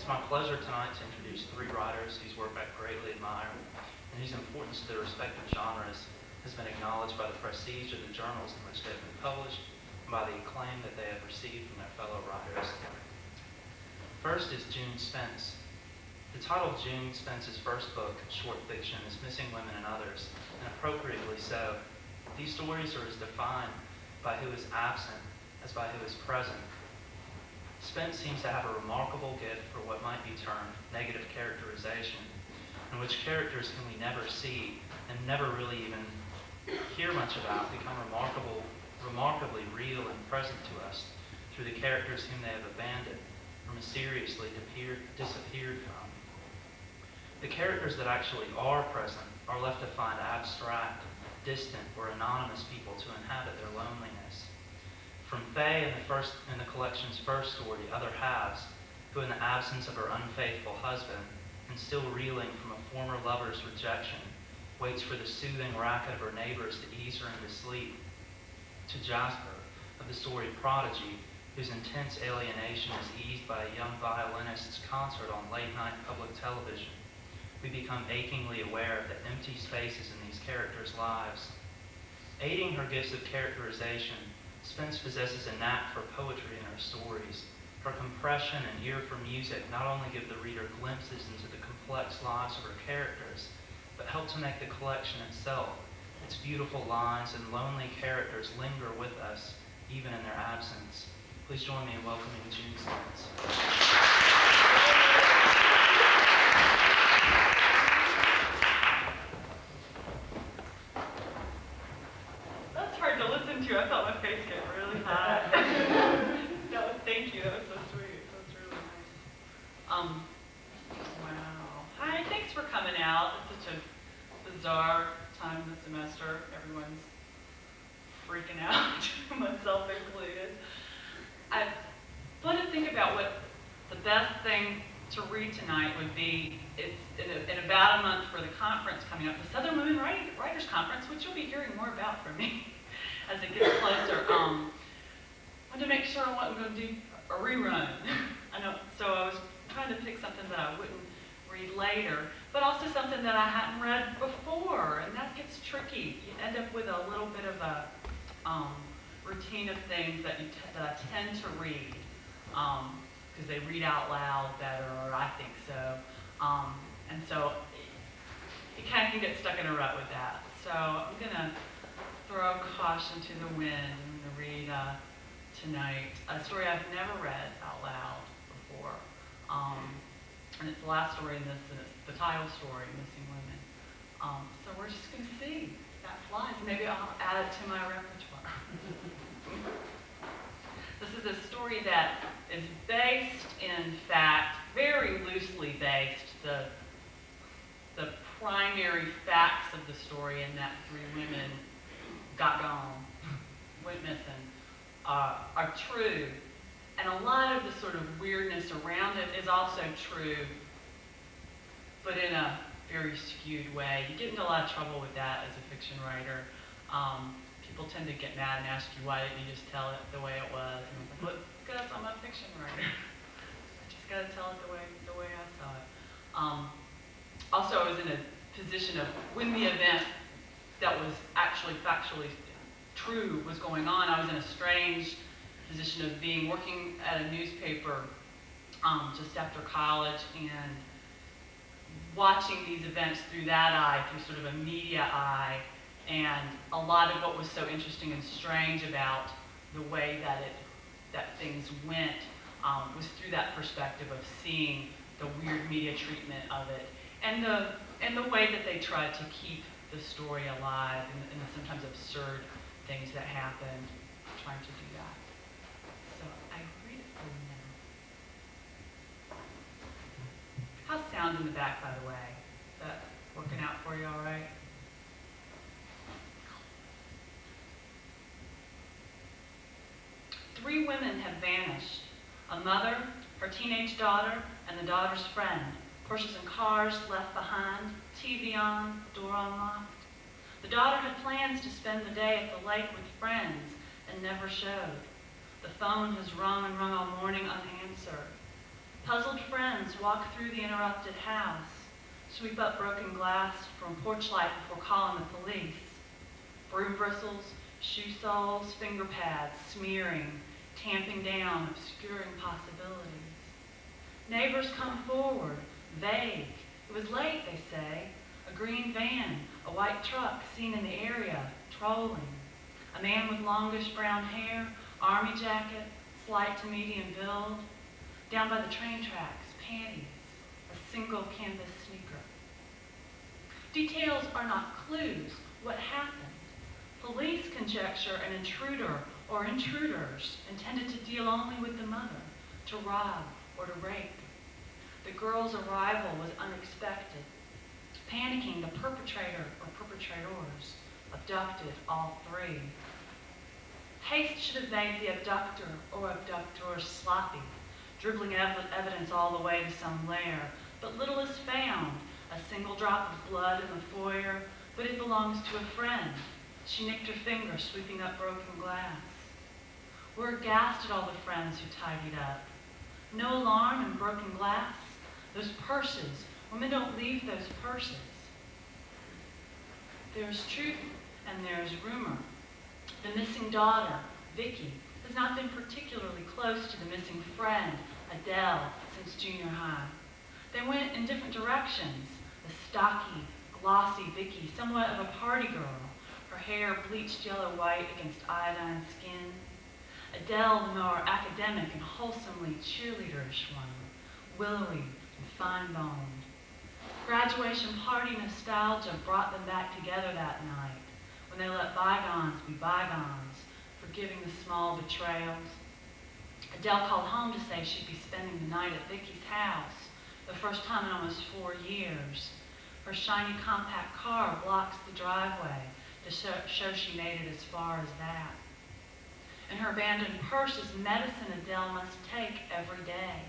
It's my pleasure tonight to introduce three writers whose work I greatly admire and whose importance to their respective genres has been acknowledged by the prestige of the journals in which they have been published and by the acclaim that they have received from their fellow writers. First is June Spence. The title of June Spence's first book, short fiction, is Missing Women and Others, and appropriately so. These stories are as defined by who is absent as by who is present. Spence seems to have a remarkable gift for what might be termed negative characterization, in which characters whom we never see and never really even hear much about become remarkably real and present to us through the characters whom they have abandoned or mysteriously disappeared from. The characters that actually are present are left to find abstract, distant, or anonymous people to inhabit their loneliness. From Faye in the collection's first story, Other Halves, who in the absence of her unfaithful husband, and still reeling from a former lover's rejection, waits for the soothing racket of her neighbors to ease her into sleep, to Jasper, of the story Prodigy, whose intense alienation is eased by a young violinist's concert on late-night public television, we become achingly aware of the empty spaces in these characters' lives. Aiding her gifts of characterization, Spence possesses a knack for poetry in her stories. Her compression and ear for music not only give the reader glimpses into the complex lives of her characters, but help to make the collection itself, its beautiful lines and lonely characters, linger with us, even in their absence. Please join me in welcoming June Spence. That's hard to listen to. I felt my face get really hot. Thank you. That was so sweet. That's really nice. Wow. Hi, thanks for coming out. It's such a bizarre time of the semester. Everyone's freaking out, myself included. I want to think about what the best thing to read tonight would be. It's in about a month for the conference coming up, the Southern Women Writers Conference, which you'll be hearing more about from me as it gets closer. I wanted to make sure I wasn't going to do a rerun. So I was trying to pick something that I wouldn't read later, but also something that I hadn't read before, and that gets tricky. You end up with a little bit of a routine of things that I tend to read because they read out loud better, or I think so. And so you kind of can get stuck in a rut with that. So I'm going to throw caution to the wind. I'm going to read tonight a story I've never read out loud before. And it's the last story in this, and it's the title story, Missing Women. So we're just going to see if that flies. Maybe I'll add it to my repertoire. This is a story that is based, in fact, very loosely based. The primary facts of the story in that three women got gone, went missing, are true. And a lot of the sort of weirdness around it is also true, but in a very skewed way. You get into a lot of trouble with that as a fiction writer. People tend to get mad and ask you, why didn't you just tell it the way it was? And I'm like, look, because I'm a fiction writer. I just got to tell it the way I saw it. Also, I was in a position of, when the event that was actually factually true was going on, I was in a strange position of working at a newspaper just after college and watching these events through that eye, through sort of a media eye. And a lot of what was so interesting and strange about the way that things went was through that perspective of seeing the weird media treatment of it, and the way that they tried to keep the story alive, and the sometimes absurd things that happened, trying to do that. So I read it for you now. How's sound in the back, by the way? Is that working out for you all right? Three women have vanished. A mother, her teenage daughter, and the daughter's friend. Horses and cars left behind, TV on, door unlocked. The daughter had plans to spend the day at the lake with friends and never showed. The phone has rung and rung all morning unanswered. Puzzled friends walk through the interrupted house, sweep up broken glass from porch light before calling the police. Broom bristles, shoe soles, finger pads, smearing, tamping down, obscuring possibilities. Neighbors come forward, vague. It was late, they say. A green van, a white truck seen in the area, trolling. A man with longish brown hair, army jacket, slight to medium build. Down by the train tracks, panties, a single canvas sneaker. Details are not clues. What happened? Police conjecture an intruder or intruders intended to deal only with the mother, to rob or to rape. The girl's arrival was unexpected. Panicking, the perpetrator or perpetrators abducted all three. Haste should have made the abductor or abductors sloppy, dribbling evidence all the way to some lair. But little is found, a single drop of blood in the foyer, but it belongs to a friend. She nicked her finger, sweeping up broken glass. We're aghast at all the friends who tidied up. No alarm and broken glass. Those purses, women don't leave those purses. There's truth and there's rumor. The missing daughter, Vicky, has not been particularly close to the missing friend, Adele, since junior high. They went in different directions. The stocky, glossy Vicky, somewhat of a party girl, her hair bleached yellow-white against iodine skin. Adele, the more academic and wholesomely cheerleaderish one, willowy and fine-boned. Graduation party nostalgia brought them back together that night, when they let bygones be bygones, forgiving the small betrayals. Adele called home to say she'd be spending the night at Vicky's house, the first time in almost 4 years. Her shiny compact car blocks the driveway to show she made it as far as that. And her abandoned purse is medicine Adele must take every day.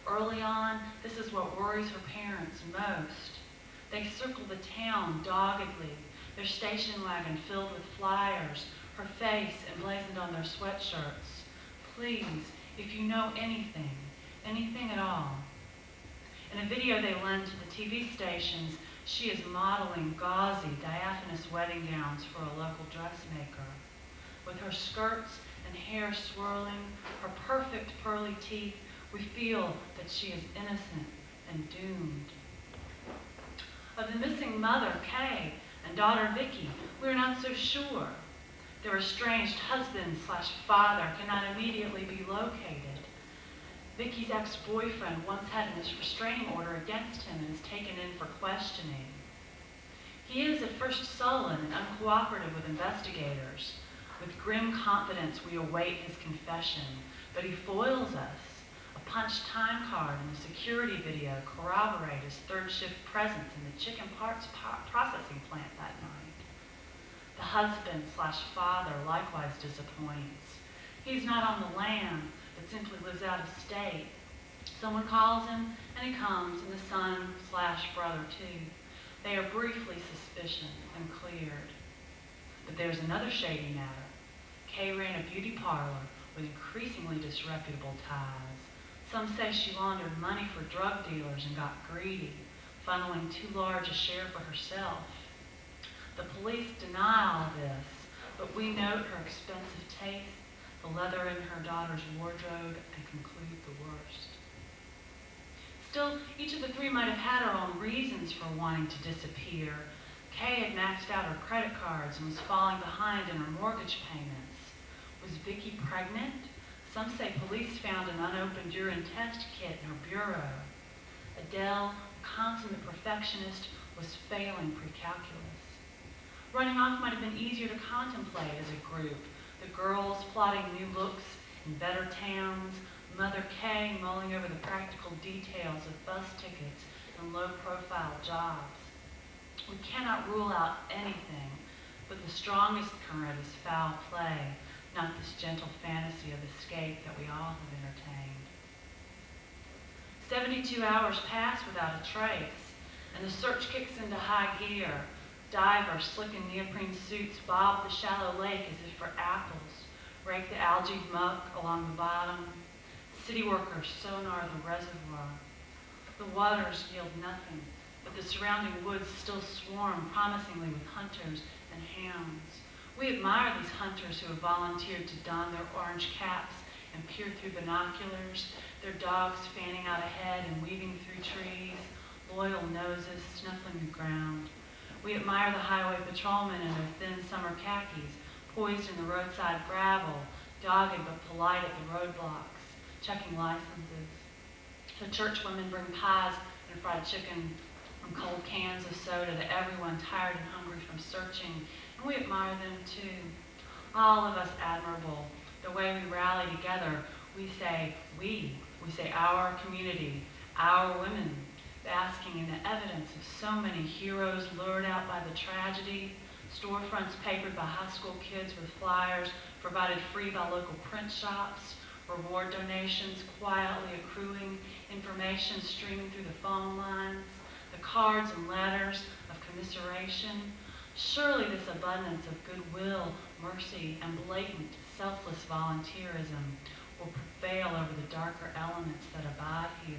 Early on, this is what worries her parents most. They circle the town doggedly, their station wagon filled with flyers, her face emblazoned on their sweatshirts. Please, if you know anything, anything at all. In a video they lend to the TV stations, she is modeling gauzy, diaphanous wedding gowns for a local dressmaker. With her skirts and hair swirling, her perfect pearly teeth, we feel that she is innocent and doomed. Of the missing mother, Kay, and daughter, Vicky, we are not so sure. Their estranged husband/father cannot immediately be located. Vicky's ex-boyfriend once had a restraining order against him and is taken in for questioning. He is at first sullen and uncooperative with investigators. With grim confidence, we await his confession, but he foils us. A punched time card and a security video corroborate his third shift presence in the chicken parts processing plant that night. The husband/father likewise disappoints. He's not on the lam, but simply lives out of state. Someone calls him, and he comes, and the son/brother too. They are briefly suspicious and cleared. But there's another shady matter. Kay ran a beauty parlor with increasingly disreputable ties. Some say she laundered money for drug dealers and got greedy, funneling too large a share for herself. The police deny all this, but we note her expensive taste, the leather in her daughter's wardrobe, and conclude the worst. Still, each of the three might have had her own reasons for wanting to disappear. Kay had maxed out her credit cards and was falling behind in her mortgage payments. Was Vicky pregnant? Some say police found an unopened urine test kit in her bureau. Adele, a consummate perfectionist, was failing pre-calculus. Running off might have been easier to contemplate as a group. The girls plotting new looks in better towns, Mother Kay mulling over the practical details of bus tickets and low-profile jobs. We cannot rule out anything, but the strongest current is foul play, not this gentle fantasy of escape that we all have entertained. 72 hours pass without a trace, and the search kicks into high gear. Divers, slick in neoprene suits, bob the shallow lake as if for apples, rake the algae muck along the bottom. city workers sonar the reservoir. The waters yield nothing, but the surrounding woods still swarm promisingly with hunters and hounds. We admire these hunters who have volunteered to don their orange caps and peer through binoculars, their dogs fanning out ahead and weaving through trees, loyal noses snuffling the ground. We admire the highway patrolmen in their thin summer khakis, poised in the roadside gravel, dogged but polite at the roadblocks, checking licenses. The church women bring pies and fried chicken and cold cans of soda to everyone tired and hungry from searching, and we admire them too. All of us admirable. The way we rally together, we say our community, our women, basking in the evidence of so many heroes lured out by the tragedy, storefronts papered by high school kids with flyers provided free by local print shops, reward donations quietly accruing, information streaming through the phone lines, the cards and letters of commiseration. Surely this abundance of goodwill, mercy, and blatant, selfless volunteerism will prevail over the darker elements that abide here.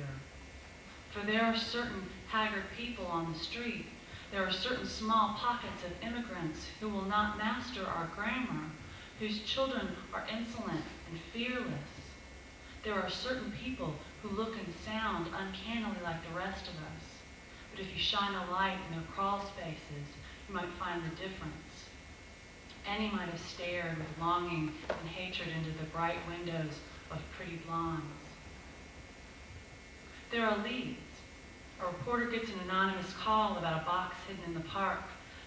For there are certain haggard people on the street. There are certain small pockets of immigrants who will not master our grammar, whose children are insolent and fearless. There are certain people who look and sound uncannily like the rest of us. But if you shine a light in their crawl spaces, you might find the difference. Annie might have stared with longing and hatred into the bright windows of pretty blondes. There are leads. A reporter gets an anonymous call about a box hidden in the park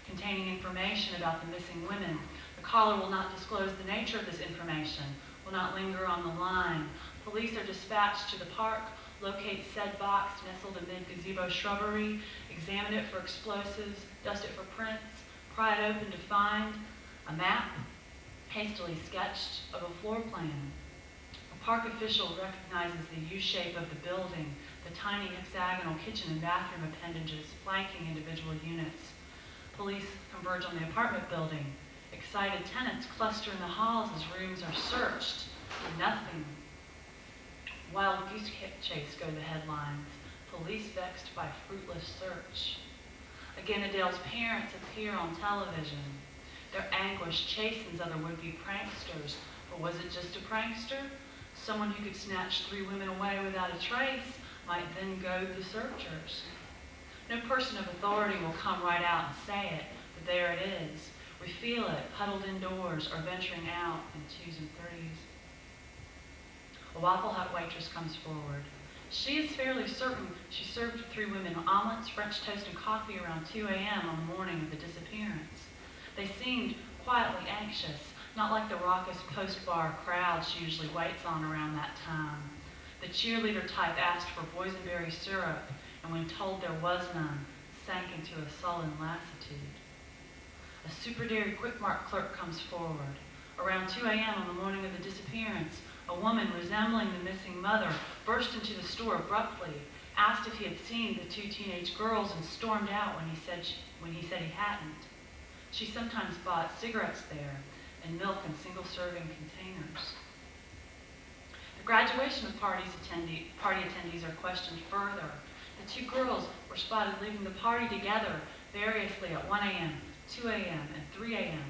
containing information about the missing women. The caller will not disclose the nature of this information, will not linger on the line. Police are dispatched to the park, locate said box nestled amid gazebo shrubbery, examine it for explosives, dust it for prints, pry it open to find a map, hastily sketched, of a floor plan. A park official recognizes the U-shape of the building, the tiny hexagonal kitchen and bathroom appendages flanking individual units. Police converge on the apartment building. Excited tenants cluster in the halls as rooms are searched. Nothing. Wild goose chase go the headlines. Police vexed by fruitless search. Again, Adele's parents appear on television. Their anguish chastens other would-be pranksters. But was it just a prankster? Someone who could snatch 3 women away without a trace might then goad the searchers. No person of authority will come right out and say it, but there it is. We feel it, huddled indoors or venturing out in 2s and 3s. A Waffle Hut waitress comes forward. She is fairly certain she served 3 women omelets, French toast, and coffee around 2 a.m. on the morning of the disappearance. They seemed quietly anxious, not like the raucous post-bar crowd she usually waits on around that time. The cheerleader type asked for boysenberry syrup, and when told there was none, sank into a sullen lassitude. A Super Dairy Quick Mart clerk comes forward. Around 2 a.m. on the morning of the disappearance, a woman resembling the missing mother burst into the store abruptly, asked if he had seen the 2 teenage girls, and stormed out when he said he hadn't. She sometimes bought cigarettes there and milk in single-serving containers. The graduation of party attendees are questioned further. The 2 girls were spotted leaving the party together variously at 1 a.m., 2 a.m., and 3 a.m.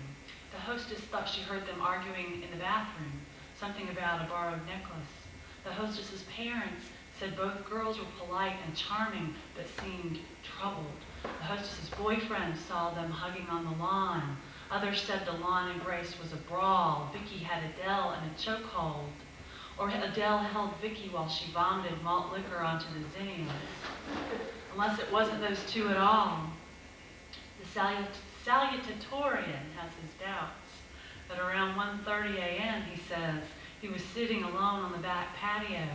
The hostess thought she heard them arguing in the bathroom, something about a borrowed necklace. The hostess's parents said both girls were polite and charming, but seemed troubled. The hostess's boyfriend saw them hugging on the lawn. Others said the lawn embrace was a brawl. Vicky had Adele in a chokehold. Or Adele held Vicky while she vomited malt liquor onto the zinnias. Unless it wasn't those 2 at all. The salutatorian has his doubts. At around 1:30 a.m., he says, he was sitting alone on the back patio.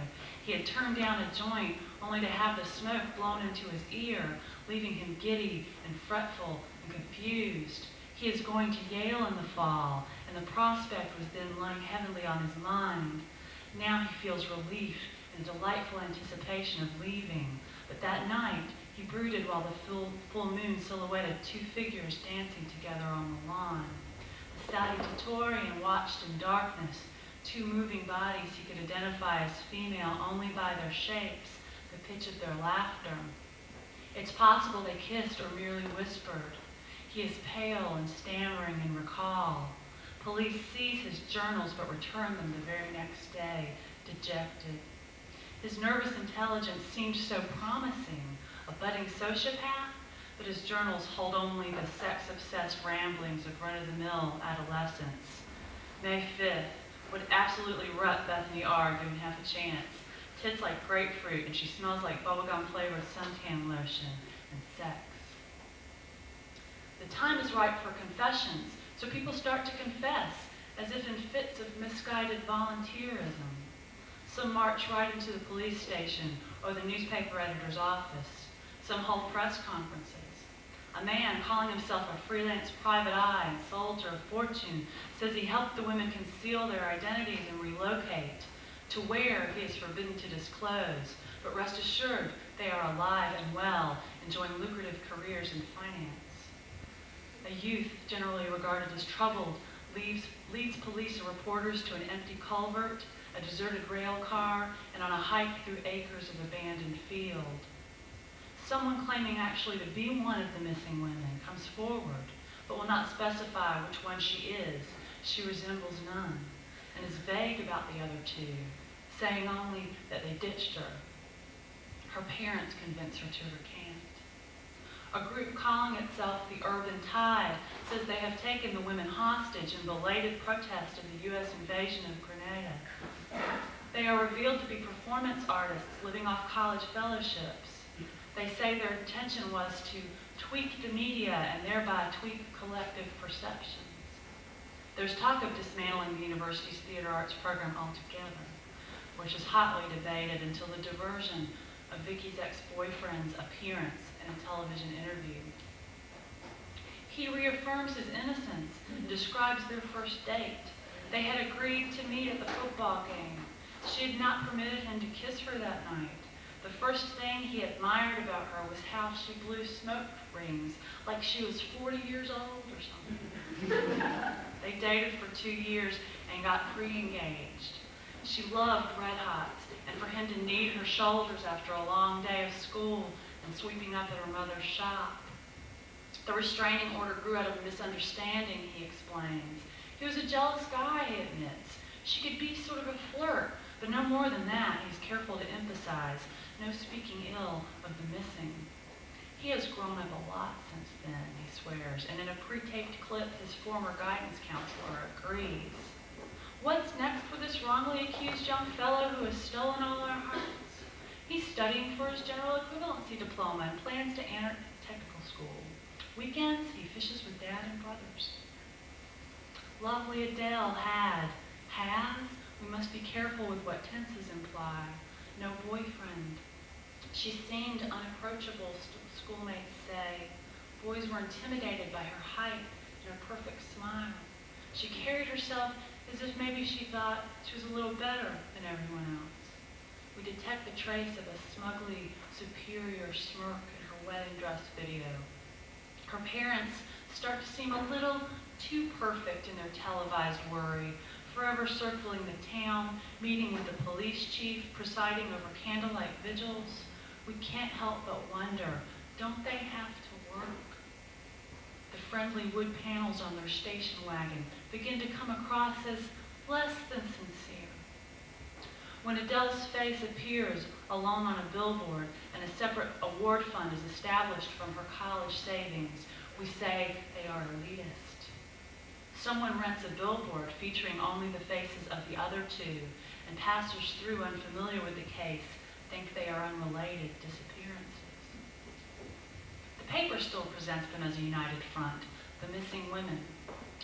He had turned down a joint only to have the smoke blown into his ear, leaving him giddy and fretful and confused. He is going to Yale in the fall, and the prospect was then lying heavily on his mind. Now he feels relief and delightful anticipation of leaving. But that night, he brooded while the full moon silhouetted 2 figures dancing together on the lawn. The salutatorian watched in darkness, Two moving bodies he could identify as female only by their shapes, the pitch of their laughter. It's possible they kissed or merely whispered. He is pale and stammering in recall. Police seize his journals but return them the very next day, dejected. His nervous intelligence seemed so promising, a budding sociopath, but his journals hold only the sex-obsessed ramblings of run-of-the-mill adolescence. May 5th would absolutely rut Bethany R. given half a chance. Tits like grapefruit, and she smells like bubblegum-flavored suntan lotion and sex. The time is ripe for confessions, so people start to confess, as if in fits of misguided volunteerism. Some march right into the police station or the newspaper editor's office. Some hold press conferences. A man calling himself a freelance private eye and soldier of fortune says he helped the women conceal their identities and relocate. To where he is forbidden to disclose, but rest assured they are alive and well, enjoying lucrative careers in finance. A youth, generally regarded as troubled, leads police and reporters to an empty culvert, a deserted rail car, and on a hike through acres of abandoned field. Someone claiming actually to be one of the missing women comes forward, but will not specify which one she is. She resembles none, and is vague about the other two, saying only that they ditched her. Her parents convince her to recant. A group calling itself the Urban Tide says they have taken the women hostage in belated protest of the U.S. invasion of Grenada. They are revealed to be performance artists living off college fellowships. They say their intention was to tweak the media and thereby tweak collective perceptions. There's talk of dismantling the university's theater arts program altogether, which is hotly debated until the diversion of Vicky's ex-boyfriend's appearance in a television interview. He reaffirms his innocence and describes their first date. They had agreed to meet at the football game. She had not permitted him to kiss her that night. The first thing he admired about her was how she blew smoke rings, like she was 40 years old or something. They dated for 2 years and got pre-engaged. She loved red hots, and for him to knead her shoulders after a long day of school and sweeping up at her mother's shop. The restraining order grew out of a misunderstanding, he explains. He was a jealous guy, he admits. She could be sort of a flirt, but no more than that, he's careful to emphasize. No speaking ill of the missing. He has grown up a lot since then, he swears, and in a pre-taped clip, his former guidance counselor agrees. What's next for this wrongly accused young fellow who has stolen all our hearts? He's studying for his general equivalency diploma and plans to enter technical school. Weekends, he fishes with Dad and brothers. Lovely Adele has, we must be careful with what tenses imply, no boyfriend. She seemed unapproachable, schoolmates say. Boys were intimidated by her height and her perfect smile. She carried herself as if maybe she thought she was a little better than everyone else. We detect the trace of a smugly superior smirk in her wedding dress video. Her parents start to seem a little too perfect in their televised worry, forever circling the town, meeting with the police chief, presiding over candlelight vigils. We can't help but wonder, don't they have to work? The friendly wood panels on their station wagon begin to come across as less than sincere. When Adele's face appears alone on a billboard and a separate award fund is established from her college savings, we say they are elitist. Someone rents a billboard featuring only the faces of the other two, and passers-through unfamiliar with the case think they are unrelated disappearances. The paper still presents them as a united front, the missing women,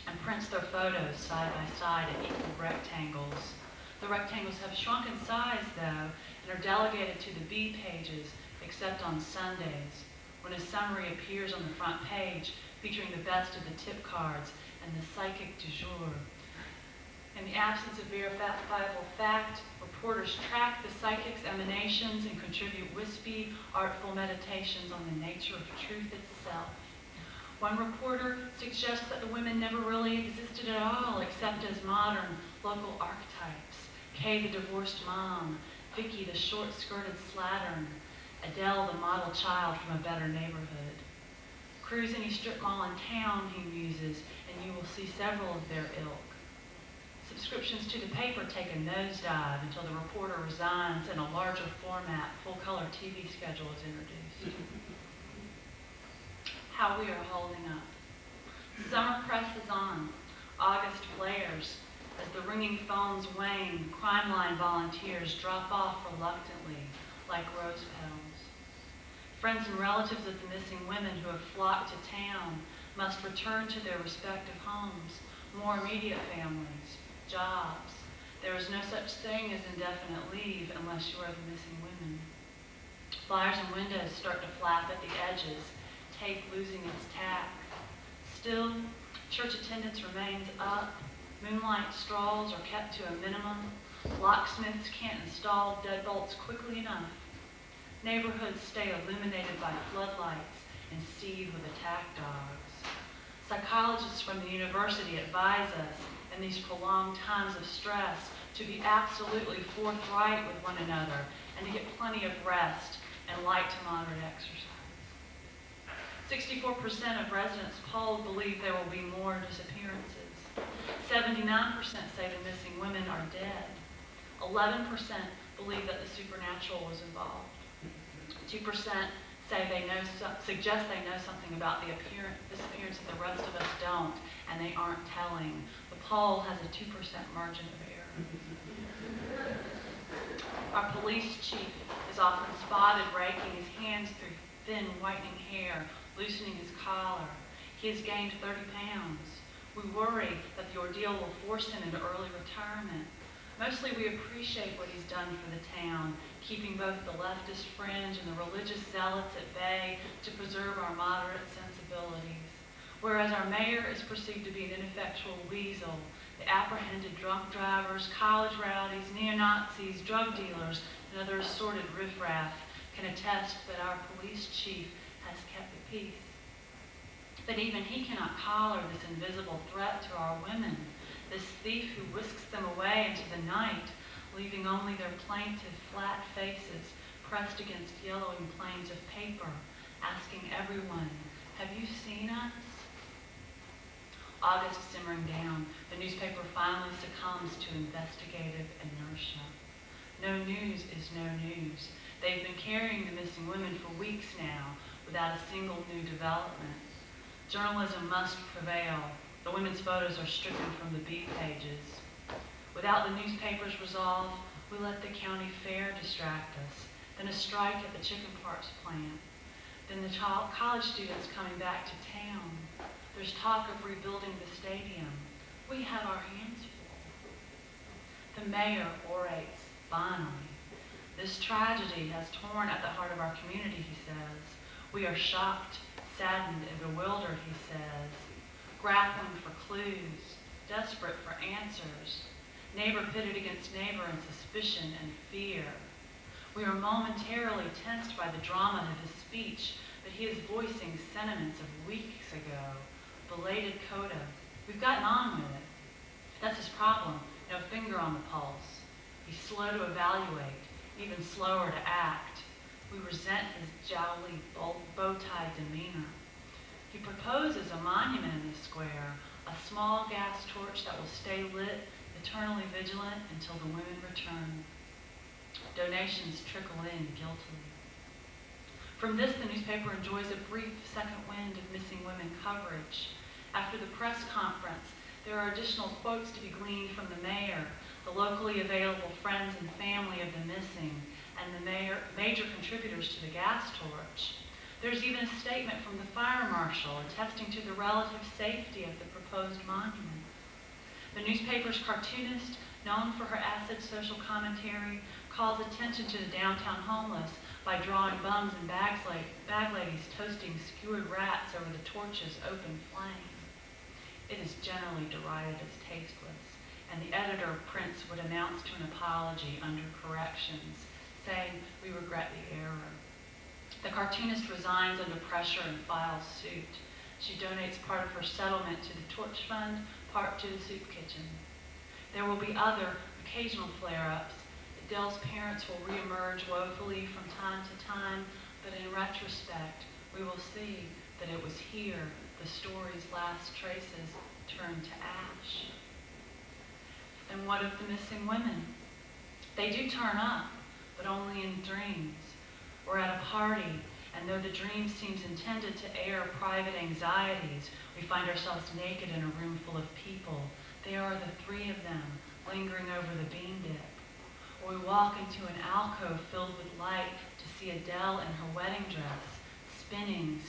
and prints their photos side by side in equal rectangles. The rectangles have shrunk in size, though, and are delegated to the B pages, except on Sundays, when a summary appears on the front page featuring the best of the tip cards and the psychic du jour. In the absence of verifiable fact, reporters track the psychic's emanations and contribute wispy, artful meditations on the nature of truth itself. One reporter suggests that the women never really existed at all except as modern local archetypes. Kay, the divorced mom, Vicky, the short-skirted slattern, Adele, the model child from a better neighborhood. Cruise any strip mall in town, he muses, and you will see several of their ilk. Subscriptions to the paper take a nosedive until the reporter resigns and a larger format, full-color TV schedule is introduced. How we are holding up. Summer presses on. August flares. As the ringing phones wane, crime line volunteers drop off reluctantly, like rose petals. Friends and relatives of the missing women who have flocked to town must return to their respective homes, more immediate families, jobs. There is no such thing as indefinite leave unless you are the missing women. Flyers and windows start to flap at the edges, tape losing its tack. Still, church attendance remains up. Moonlight strolls are kept to a minimum. Locksmiths can't install deadbolts quickly enough. Neighborhoods stay illuminated by floodlights and seethe with attack dogs. Psychologists from the university advise us in these prolonged times of stress to be absolutely forthright with one another and to get plenty of rest and light to moderate exercise. 64% of residents polled believe there will be more disappearances. 79% say the missing women are dead. 11% believe that the supernatural was involved. 2% suggest they know something about the disappearance that the rest of us don't, and they aren't telling. The poll has a 2% margin of error. Our police chief is often spotted raking his hands through thin, whitening hair, loosening his collar. He has gained 30 pounds. We worry that the ordeal will force him into early retirement. Mostly we appreciate what he's done for the town, keeping both the leftist fringe and the religious zealots at bay to preserve our moderate sensibilities. Whereas our mayor is perceived to be an ineffectual weasel, the apprehended drunk drivers, college rowdies, neo-Nazis, drug dealers, and other assorted riffraff can attest that our police chief has kept the peace. But even he cannot collar this invisible threat to our women, this thief who whisks them away into the night, leaving only their plaintive, flat faces pressed against yellowing planes of paper, asking everyone, "Have you seen us?" August simmering down, the newspaper finally succumbs to investigative inertia. No news is no news. They've been carrying the missing women for weeks now, without a single new development. Journalism must prevail. The women's photos are stricken from the beat pages. Without the newspaper's resolve, we let the county fair distract us, then a strike at the chicken parts plant, then the college students coming back to town. There's talk of rebuilding the stadium. We have our hands full. The mayor orates, finally. This tragedy has torn at the heart of our community, he says. We are shocked, saddened, and bewildered, he says, grappling for clues, desperate for answers, neighbor pitted against neighbor in suspicion and fear. We are momentarily tensed by the drama of his speech, but he is voicing sentiments of weeks ago, belated coda. We've gotten on with it. That's his problem, no finger on the pulse. He's slow to evaluate, even slower to act. We resent his jowly, bow-tied demeanor. He proposes a monument in the square, a small gas torch that will stay lit, eternally vigilant until the women return. Donations trickle in guiltily. From this, the newspaper enjoys a brief second wind of missing women coverage. After the press conference, there are additional quotes to be gleaned from the mayor, the locally available friends and family of the missing, and the major contributors to the gas torch. There's even a statement from the fire marshal attesting to the relative safety of the proposed monument. The newspaper's cartoonist, known for her acid social commentary, calls attention to the downtown homeless by drawing bums and bag ladies toasting skewered rats over the torch's open flame. It is generally derided as tasteless, and the editor of prints would announce to an apology under corrections, saying, "We regret the error." The cartoonist resigns under pressure and files suit. She donates part of her settlement to the torch fund, part to the soup kitchen. There will be other occasional flare-ups. Adele's parents will reemerge woefully from time to time, but in retrospect, we will see that it was here the story's last traces turned to ash. And what of the missing women? They do turn up, but only in dreams. We're at a party, and though the dream seems intended to air private anxieties, we find ourselves naked in a room full of people. There are the three of them, lingering over the bean dip. Or we walk into an alcove filled with light to see Adele in her wedding dress, spinning,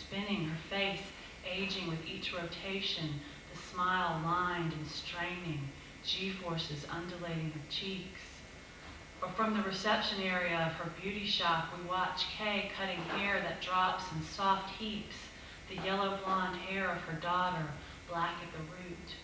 her face aging with each rotation, the smile lined and straining, G-forces undulating her cheeks. Or from the reception area of her beauty shop, we watch Kay cutting hair that drops in soft heaps, the yellow blonde hair of her daughter, black at the root.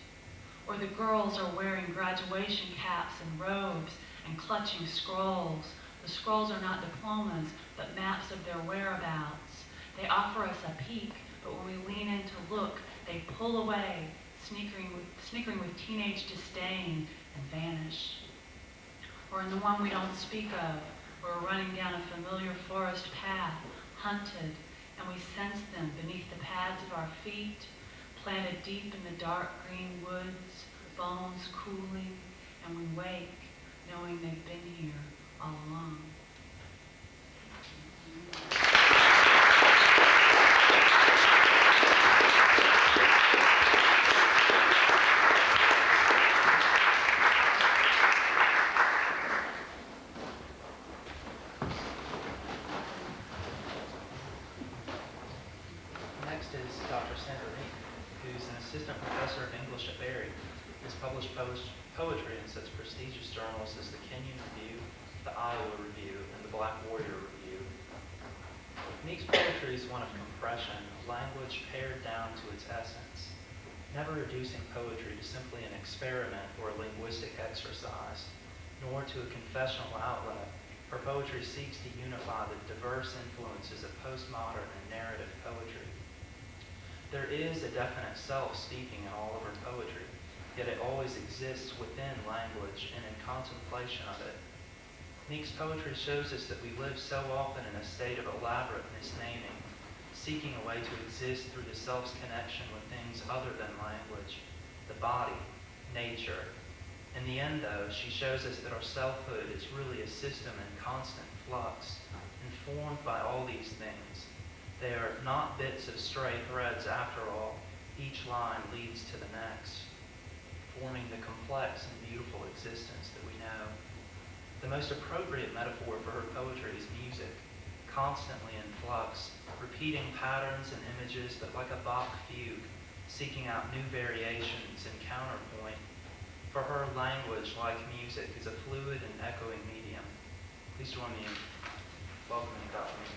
Or the girls are wearing graduation caps and robes and clutching scrolls. The scrolls are not diplomas, but maps of their whereabouts. They offer us a peek, but when we lean in to look, they pull away, snickering with teenage disdain, and vanish. Or in the one we don't speak of, we're running down a familiar forest path, hunted, and we sense them beneath the pads of our feet, planted deep in the dark green woods, bones cooling, and we wake, knowing they've been here all along. Next is Dr. Sandra Meek, who's an assistant professor of English at Berry, has published poetry in such prestigious journals as the Kenyon Review, the Iowa Review, and the Black Warrior Review. Meek's poetry is one of compression, language pared down to its essence, never reducing poetry to simply an experiment or a linguistic exercise, nor to a confessional outlet. Her poetry seeks to unify the diverse influences of postmodern and narrative poetry. There is a definite self speaking in all of her poetry, yet it always exists within language and in contemplation of it. Meek's poetry shows us that we live so often in a state of elaborate misnaming, seeking a way to exist through the self's connection with things other than language, the body, nature. In the end, though, she shows us that our selfhood is really a system in constant flux, informed by all these things. They are not bits of stray threads after all. Each line leads to the next, forming the complex and beautiful existence that we know. The most appropriate metaphor for her poetry is music, constantly in flux, repeating patterns and images, but like a Bach fugue, seeking out new variations and counterpoint. For her, language, like music, is a fluid and echoing medium. Please join me in welcoming Dr. Meek.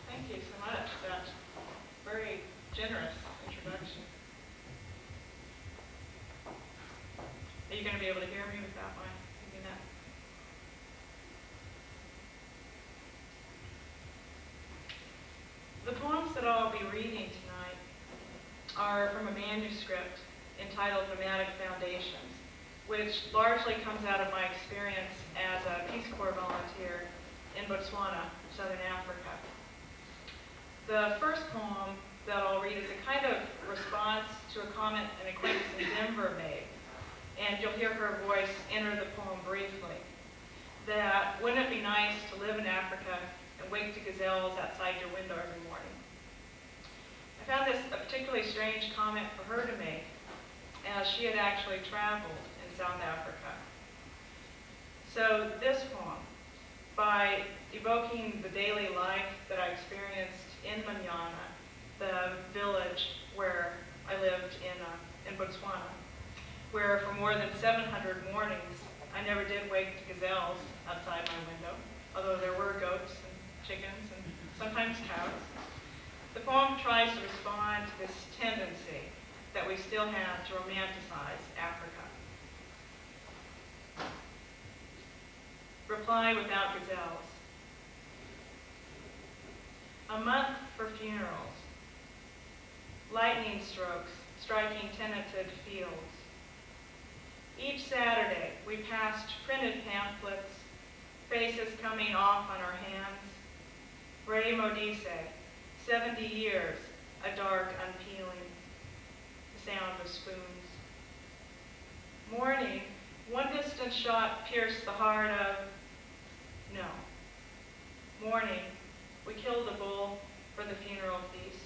Thank you so much for that very generous introduction. Are you going to be able to hear me without my thinking that? The poems that I'll be reading tonight are from a manuscript entitled Nomadic Foundations, which largely comes out of my experience as a Peace Corps volunteer in Botswana, Southern Africa. The first poem that I'll read is a kind of response to a comment an acquaintance in Denver made, and you'll hear her voice enter the poem briefly, that wouldn't it be nice to live in Africa and wake to gazelles outside your window every morning. I found this a particularly strange comment for her to make, as she had actually traveled in South Africa. So this poem, by evoking the daily life that I experienced in Manyana, the village where I lived in Botswana, where for more than 700 mornings I never did wake to gazelles outside my window, although there were goats and chickens and sometimes cows. The poem tries to respond to this tendency that we still have to romanticize Africa. reply without gazelles. A month for funerals. Lightning strokes striking tenanted fields. Each Saturday, we passed printed pamphlets, faces coming off on our hands. Ray Modise, 70 years, a dark unpeeling. The sound of spoons. Morning, one distant shot pierced the heart of, no. Morning, we killed a bull for the funeral feast.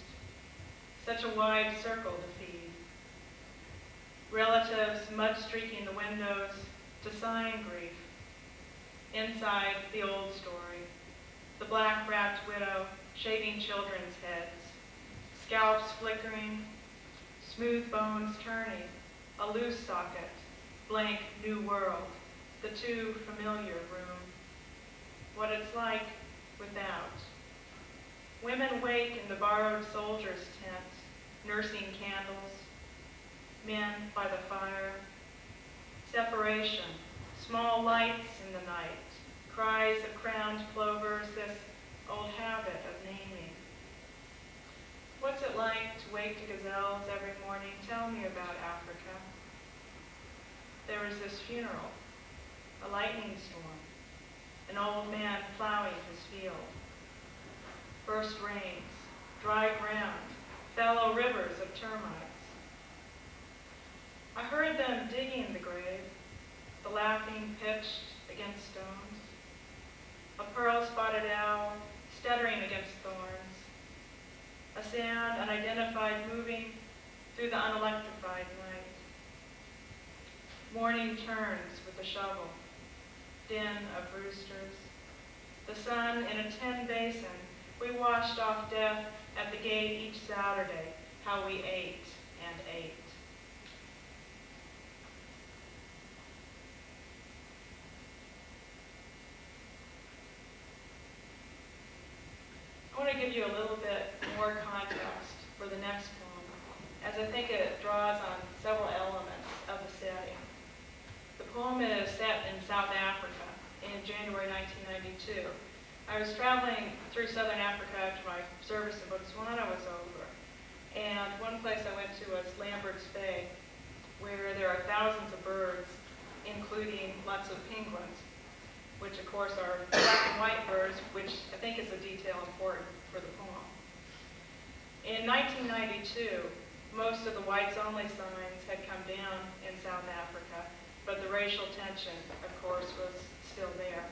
Such a wide circle to feed. Relatives mud-streaking the windows to sign grief. Inside, the old story. The black-wrapped widow shaving children's heads. Scalps flickering, smooth bones turning, a loose socket, blank new world, the too familiar room. What it's like without. Women wake in the borrowed soldiers' tents, nursing candles. Men by the fire. Separation, small lights in the night, cries of crowned plovers, this old habit of naming. What's it like to wake to gazelles every morning? Tell me about Africa. There was this funeral, a lightning storm, an old man plowing his field. First rains, dry ground, fallow rivers of termites. I heard them digging the grave, the laughing pitched against stones, a pearl-spotted owl stuttering against thorns, a sound unidentified moving through the unelectrified night. Morning turns with the shovel, din of roosters. The sun in a tin basin, we washed off death at the gate each Saturday, how we ate and ate. I want to give you a little bit more context for the next poem, as I think it draws on several elements of the setting. The poem is set in South Africa in January 1992. I was traveling through Southern Africa after my service in Botswana was over, and one place I went to was Lambert's Bay, where there are thousands of birds, including lots of penguins, which of course are black and white birds, which I think is a detail important for the poem. In 1992, most of the whites-only signs had come down in South Africa, but the racial tension, of course, was still there.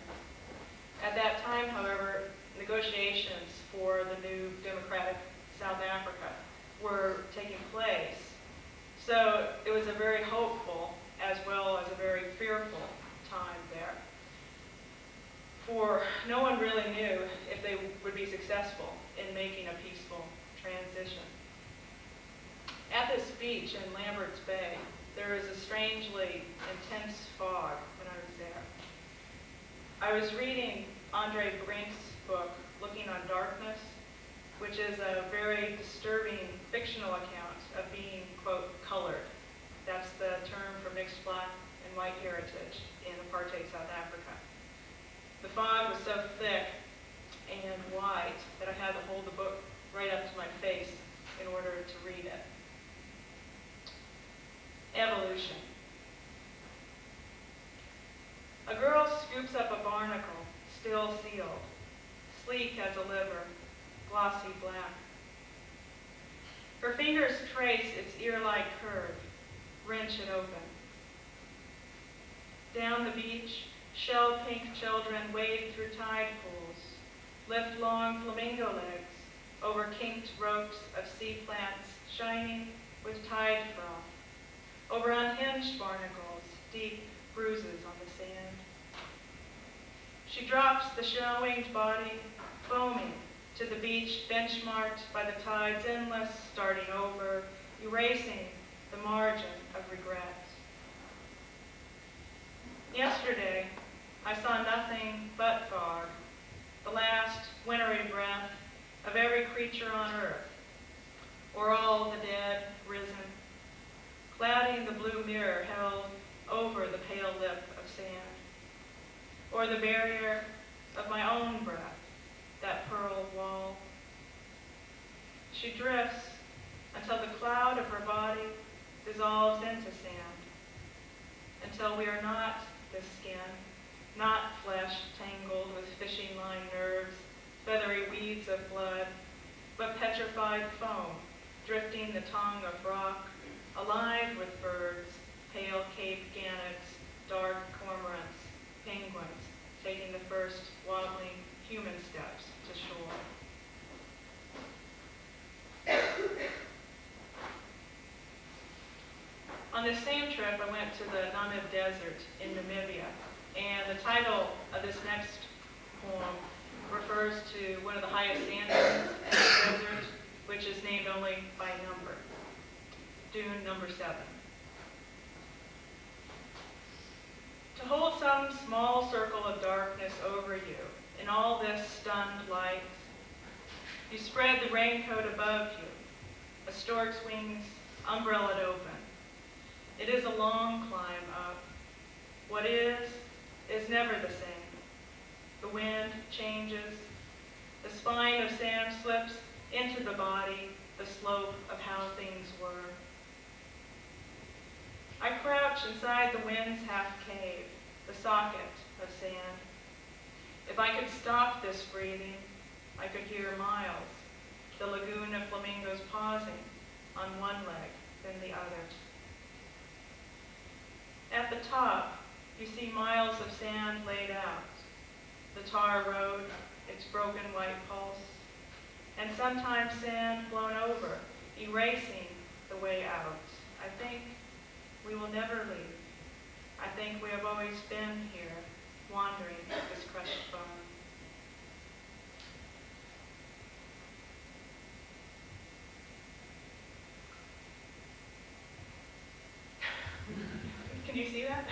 At that time, however, negotiations for the new democratic South Africa were taking place. So it was a very hopeful as well as a very fearful time there. For no one really knew if they would be successful in making a peaceful transition. At this beach in Lambert's Bay, there was a strangely intense fog when I was there. I was reading Andre Brink's book, Looking on Darkness, which is a very disturbing fictional account of being, quote, colored. That's the term for mixed black and white heritage in apartheid South Africa. The fog was so thick and white that I had to hold the book right up to my face in order to read it. Evolution. A girl scoops up a barnacle, still sealed, sleek as a liver, glossy black. Her fingers trace its ear-like curve, wrench it open. Down the beach, shell-pink children wade through tide pools, lift long flamingo legs over kinked ropes of sea plants shining with tide froth, over unhinged barnacles, deep bruises on the sand. She drops the shell-winged body, foaming, to the beach benchmarked by the tide's endless starting over, erasing the margin of regret. Yesterday, I saw nothing but fog, the last wintry breath of every creature on earth, or all the dead risen, clouding the blue mirror held over the pale lip of sand, or or the barrier of my own breath, that pearl wall. She drifts until the cloud of her body dissolves into sand, until we are not the skin, not flesh tangled with fishing line nerves, feathery weeds of blood, but petrified foam, drifting the tongue of rock, alive with birds, pale Cape gannets, dark cormorants, penguins, taking the first wobbling human steps to shore. On this same trip, I went to the Namib Desert in Namibia, and the title of this next poem refers to one of the highest sand dunes in the desert, which is named only by number, dune number 7. To hold some small circle of darkness over you in all this stunned light, you spread the raincoat above you, a stork's wings umbrellaed open. It is a long climb up. What is never the same. The wind changes. The spine of sand slips into the body, the slope of how things were. I crouch inside the wind's half-cave, the socket of sand. If I could stop this breathing, I could hear miles, the lagoon of flamingos pausing on one leg, then the other. At the top, you see miles of sand laid out, the tar road, its broken white pulse, and sometimes sand blown over, erasing the way out. I think we will never leave. I think we have always been here, wandering this crushed bone. Can you see that?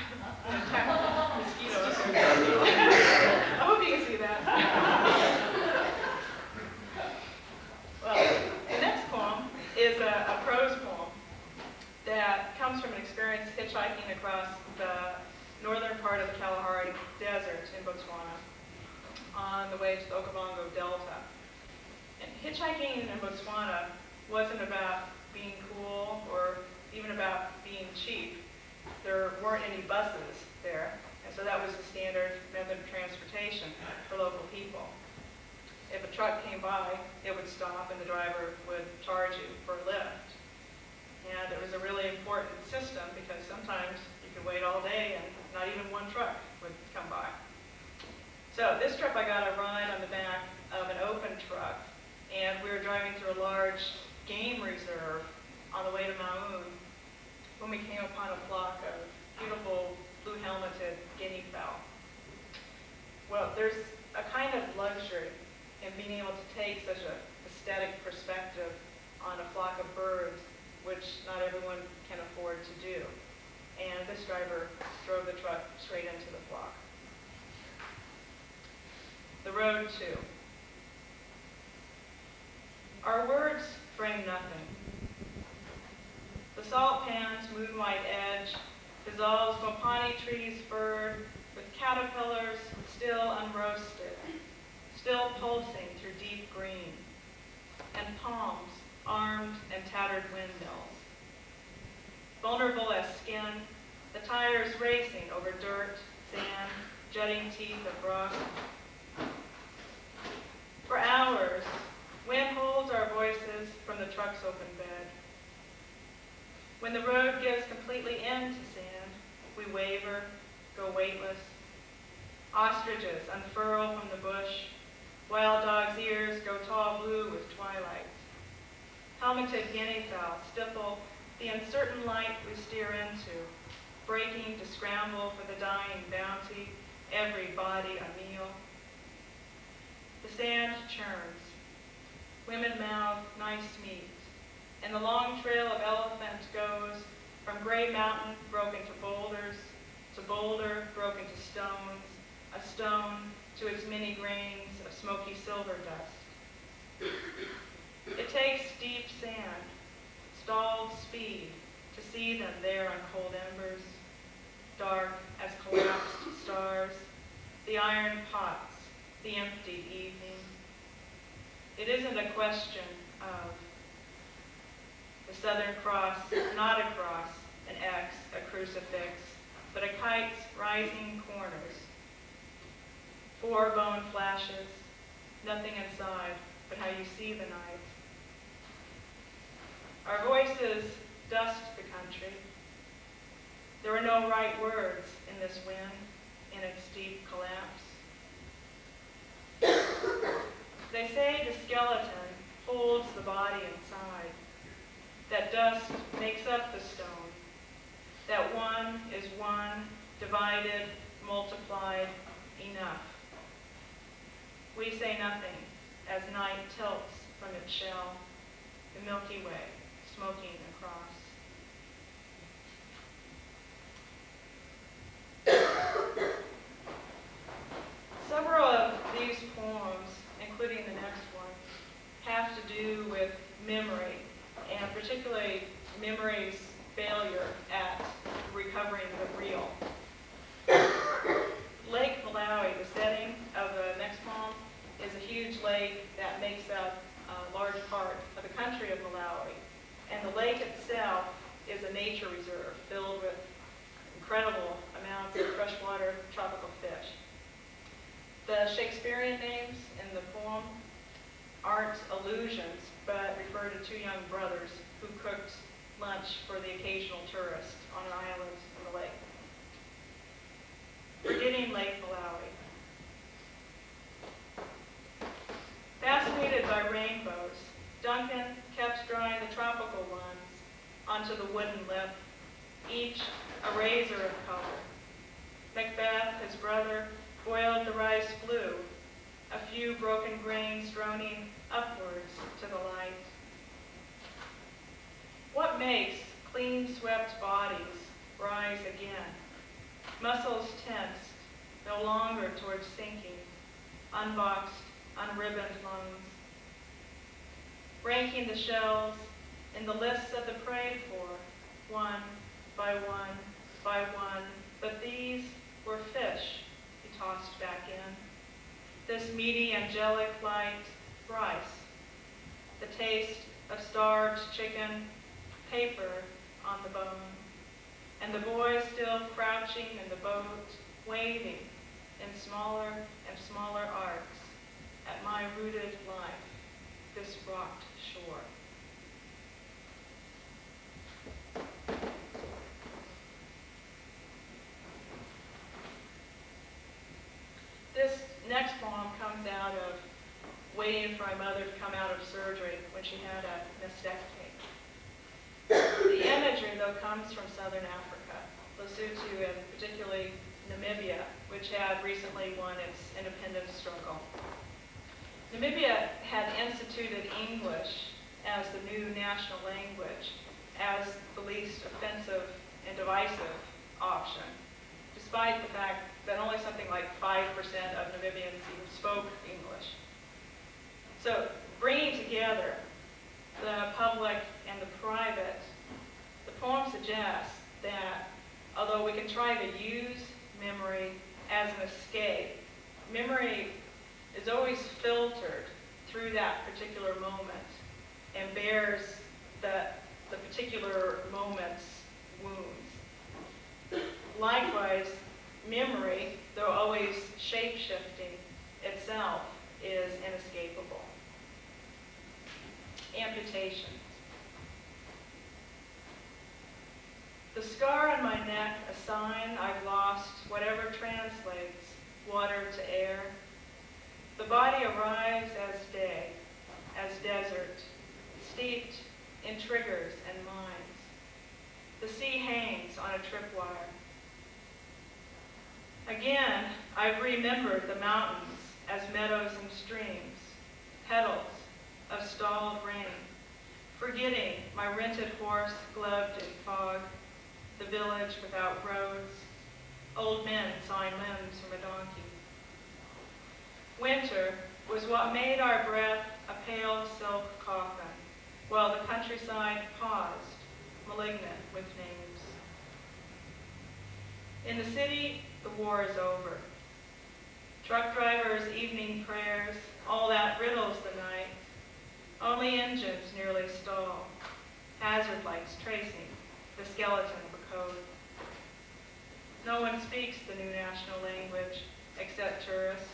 Mosquitoes. I hope you can see that. Well, the next poem is a prose poem that comes from an experience hitchhiking across the northern part of the Kalahari Desert in Botswana on the way to the Okavango Delta. And hitchhiking in Botswana wasn't about being cool or even about being cheap. There weren't any buses there, and so that was the standard method of transportation for local people. If a truck came by, it would stop and the driver would charge you for a lift. And it was a really important system because sometimes you could wait all day and not even one truck would come by. So this trip I got a ride on the back of an open truck, and we were driving through a large game reserve on the way to Maun when we came upon a flock of beautiful blue-helmeted guinea fowl. Well, there's a kind of luxury in being able to take such an aesthetic perspective on a flock of birds, which not everyone can afford to do. And this driver drove the truck straight into the flock. The road too. Our words frame nothing. The salt pan's moon-white edge dissolves mopani trees furred with caterpillars still unroasted, still pulsing through deep green, and palms armed and tattered windmills. Vulnerable as skin, the tires racing over dirt, sand, jutting teeth of rock. For hours, wind holds our voices from the truck's open bed. When the road gives completely into sand, we waver, go weightless. Ostriches unfurl from the bush. Wild dogs' ears go tall blue with twilight. Helmeted guinea fowl stifle the uncertain light we steer into, breaking to scramble for the dying bounty, every body a meal. The sand churns. Women mouth nice meat, and the long trail of elephant goes from gray mountain broken to boulders, to boulder broken to stones, a stone to its many grains of smoky silver dust. It takes deep sand, stalled speed, to see them there on cold embers, dark as collapsed stars, the iron pots, the empty evening. It isn't a question of the Southern Cross, not a cross, an X, a crucifix, but a kite's rising corners. 4 bone flashes, nothing inside but how you see the night. Our voices dust the country. There are no right words in this wind, in its deep collapse. They say the skeleton holds the body inside, that dust makes up the stone, that one is one, divided, multiplied, enough. We say nothing as night tilts from its shell, the Milky Way smoking across. Several of these poems, including the next one, have to do with memory, and particularly memory's failure at recovering the real. Lake Malawi, the setting of the next poem, is a huge lake that makes up a large part of the country of Malawi. And the lake itself is a nature reserve filled with incredible amounts of freshwater tropical fish. The Shakespearean names in the poem aren't allusions, but refer to 2 young brothers who cooked lunch for the occasional tourist on an island in the lake. Forgetting Lake Malawi. Fascinated by rainbows, Duncan kept drawing the tropical ones onto the wooden lip, each a razor of color. Macbeth, his brother, boiled the rice blue, a few broken grains droning upwards to the light. What makes clean swept bodies rise again? Muscles tensed, no longer towards sinking, unboxed, unribboned lungs. Ranking the shells in the lists of the prayed for, one by one by one, but these were fish he tossed back in. This meaty angelic light, rice, the taste of starved chicken, paper on the bone, and the boy still crouching in the boat, waving in smaller and smaller arcs at my rooted life, this rocked shore. This next poem comes out of waiting for my mother to come out of surgery when she had a mastectomy. The imagery, though, comes from southern Africa, Lesotho and particularly Namibia, which had recently won its independence struggle. Namibia had instituted English as the new national language as the least offensive and divisive option, despite the fact that only something like 5% of Namibians even spoke English. So bringing together the public and the private, the poem suggests that although we can try to use memory as an escape, memory is always filtered through that particular moment and bears the particular moment's wounds. Likewise, memory, though always shape-shifting itself, is inescapable. Amputation. The scar on my neck, a sign I've lost whatever translates water to air. The body arrives as day, as desert, steeped in triggers and mines. The sea hangs on a tripwire. Again, I've remembered the mountains as meadows and streams, petals of stalled rain, forgetting my rented horse gloved in fog, the village without roads, old men sawing limbs from a donkey. Winter was what made our breath a pale silk coffin, while the countryside paused, malignant with names. In the city, the war is over. Truck drivers' evening prayers, all that riddles the night. Only engines nearly stall. Hazard lights tracing the skeleton of a code. No one speaks the new national language except tourists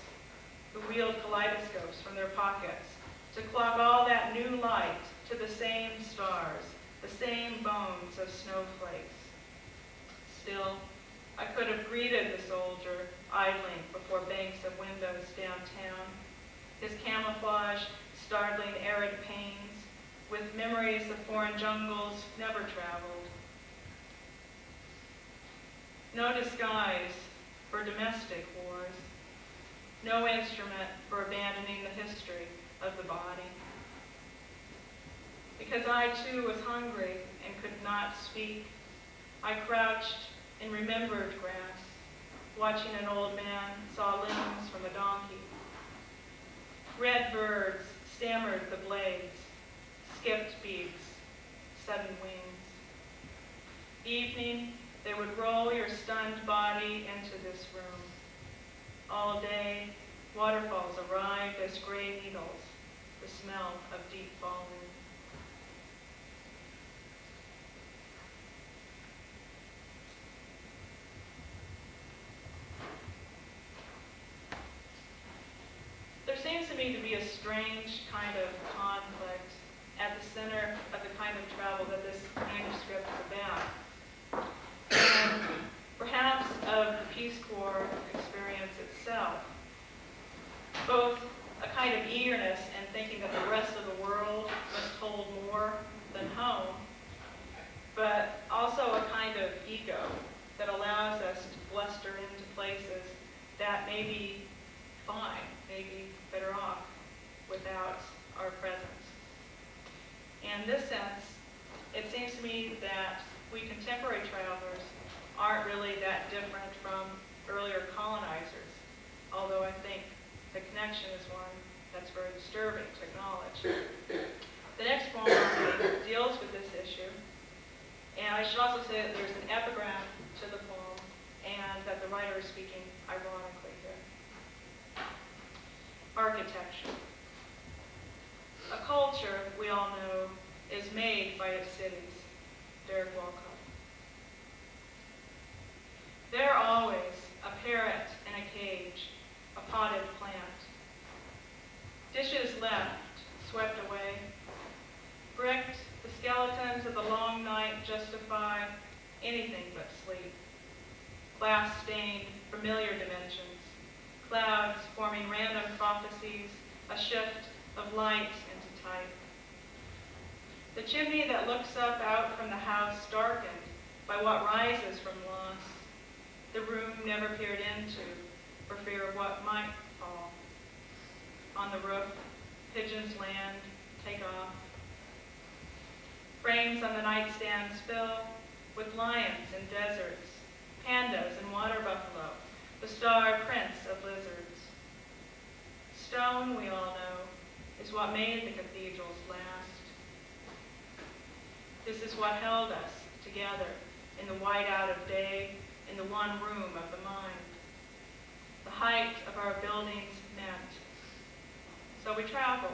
who wield kaleidoscopes from their pockets to clock all that new light to the same stars, the same bones of snowflakes. Still, I could have greeted the soldier idling before banks of windows downtown, his camouflage startling arid pains with memories of foreign jungles never traveled. No disguise for domestic wars, no instrument for abandoning the history of the body. Because I too was hungry and could not speak, I crouched in remembered grass, watching an old man saw limbs from a donkey. Red birds stammered the blades, skipped beaks, sudden wings. Evening, they would roll your stunned body into this room. All day, waterfalls arrived as gray needles, the smell of deep falling. There seems to me to be a strange kind of conflict at the center of the kind of travel that this manuscript is about. And perhaps of the Peace Corps experience itself. Both a kind of eagerness and thinking that the rest of the world must hold more than home, but also a kind of ego that allows us to bluster into places that may be fine, maybe better off without our presence. In this sense, it seems to me that we contemporary travelers aren't really that different from earlier colonizers, although I think the connection is one that's very disturbing to acknowledge. The next poem deals with this issue, and I should also say that there's an epigram to the poem and that the writer is speaking ironically here. Architecture. A culture, we all know, is made by its cities. Derek Walcott. There always a parrot in a cage, a potted plant. Dishes left, swept away. Bricked, the skeletons of the long night justify anything but sleep. Glass-stained, familiar dimensions. Clouds forming random prophecies, a shift of light into type. The chimney that looks up out from the house darkened by what rises from loss. The room never peered into for fear of what might fall. On the roof, pigeons land, take off. Frames on the nightstands fill with lions in deserts, pandas and water buffalo, the star prints of lizards. Stone, we all know, is what made the cathedrals last. This is what held us together in the whiteout of day, in the one room of the mind. The height of our buildings meant. So we traveled,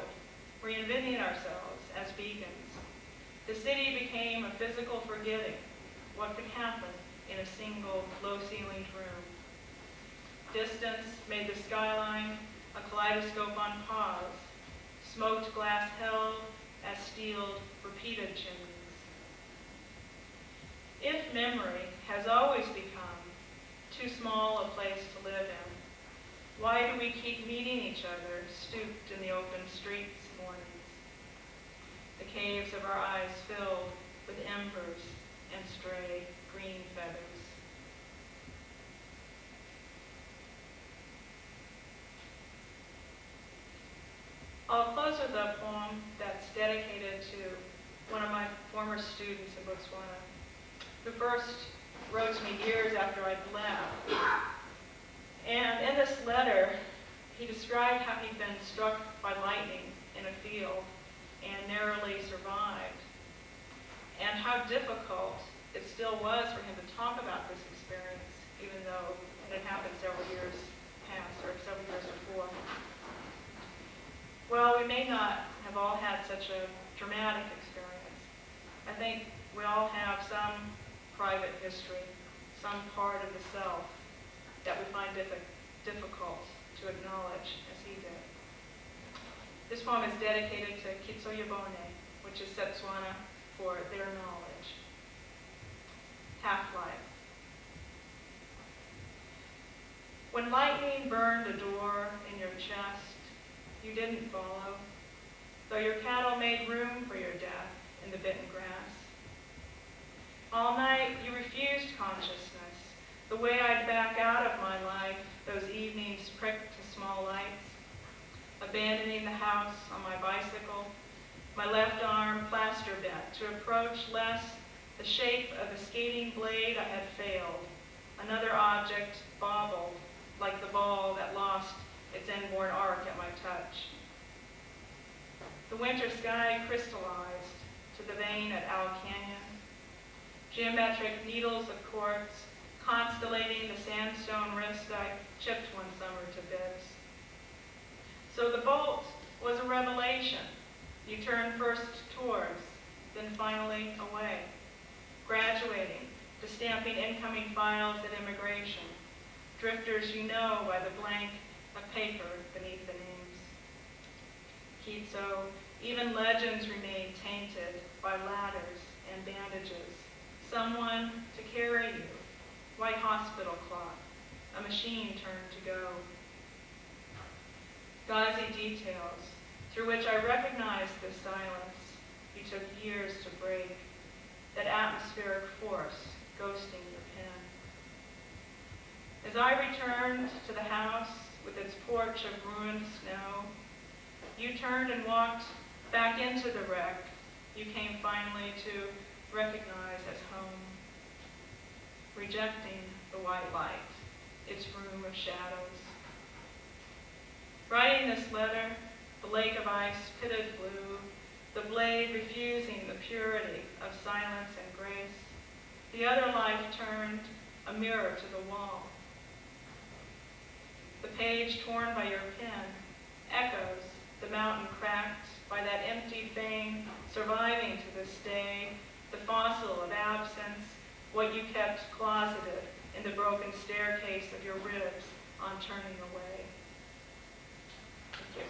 reinventing ourselves as beacons. The city became a physical forgetting what could happen in a single low-ceilinged room. Distance made the skyline a kaleidoscope on pause, smoked glass held as steeled, repeated chimneys. If memory has always become too small a place to live in, why do we keep meeting each other stooped in the open streets mornings? The caves of our eyes filled with embers and stray green feathers. I'll close with a poem that's dedicated to one of my former students in Botswana, who first wrote to me years after I'd left. And in this letter, he described how he'd been struck by lightning in a field and narrowly survived, and how difficult it still was for him to talk about this experience, even though it had happened several years past, or several years before. Well, we may not have all had such a dramatic experience. I think we all have some private history, some part of the self that we find difficult to acknowledge, as he did. This poem is dedicated to Kitsoyabone, which is Setswana for their knowledge. Half-life. When lightning burned a door in your chest, you didn't follow, though your cattle made room for your death in the bitten grass. All night you refused consciousness, the way I'd back out of my life, those evenings pricked to small lights, abandoning the house on my bicycle, my left arm plaster bent to approach less the shape of a skating blade I had failed. Another object bobbled like the ball that lost its inborn arc at my touch. The winter sky crystallized to the vein at Owl Canyon. Geometric needles of quartz constellating the sandstone wrist I chipped one summer to bits. So the bolt was a revelation. You turn first towards, then finally away, graduating to stamping incoming files at immigration, drifters you know by the blank of paper beneath the names. Kitso, even legends remain tainted by ladders and bandages, someone to carry you, white hospital clock, a machine turned to go. Gauzy details, through which I recognized the silence you took years to break, that atmospheric force ghosting your pen. As I returned to the house with its porch of ruined snow, you turned and walked back into the wreck you came finally to recognize as home, rejecting the white light, its room of shadows. Writing this letter, the lake of ice pitted blue, the blade refusing the purity of silence and grace, the other life turned a mirror to the wall. The page torn by your pen echoes the mountain cracked by that empty vein surviving to this day, the fossil of absence, what you kept closeted in the broken staircase of your ribs on turning away. Thank you.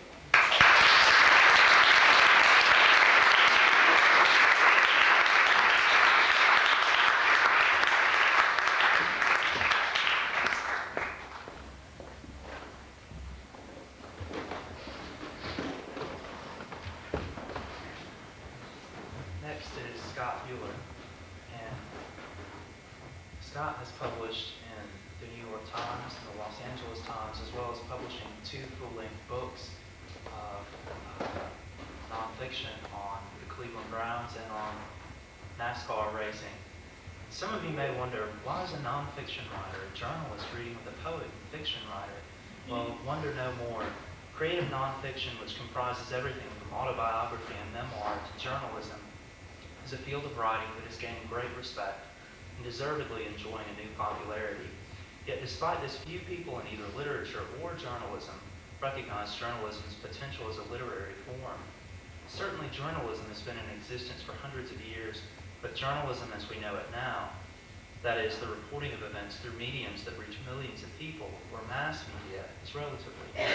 Next is Scott Huler, and Scott has published in the New York Times and the Los Angeles Times, as well as publishing 2 full-length books of nonfiction on the Cleveland Browns and on NASCAR racing. Some of you may wonder, why is a nonfiction writer, a journalist, reading with a poet and fiction writer? Well, wonder no more. Creative nonfiction, which comprises everything from autobiography and memoir to journalism, is a field of writing that has gained great respect and deservedly enjoying a new popularity. Yet despite this, few people in either literature or journalism recognize journalism's potential as a literary form. Certainly journalism has been in existence for hundreds of years, but journalism as we know it now, that is, the reporting of events through mediums that reach millions of people, or mass media, is relatively new.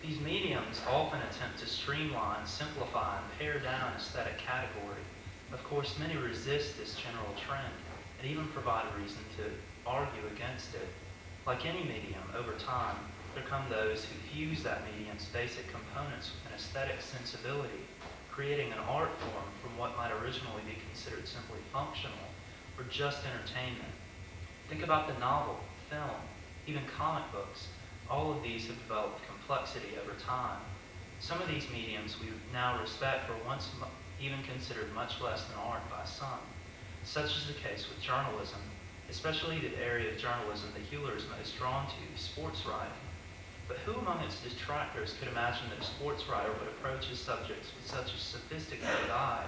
These mediums often attempt to streamline, simplify, and pare down aesthetic category. Of course, many resist this general trend and even provide a reason to argue against it. Like any medium, over time, there come those who fuse that medium's basic components with an aesthetic sensibility, creating an art form from what might originally be considered simply functional or just entertainment. Think about the novel, film, even comic books. All of these have developed complexity over time. Some of these mediums we now respect were once even considered much less than art by some. Such is the case with journalism, especially the area of journalism that Huler is most drawn to, sports writing. But who among its detractors could imagine that a sports writer would approach his subjects with such a sophisticated eye?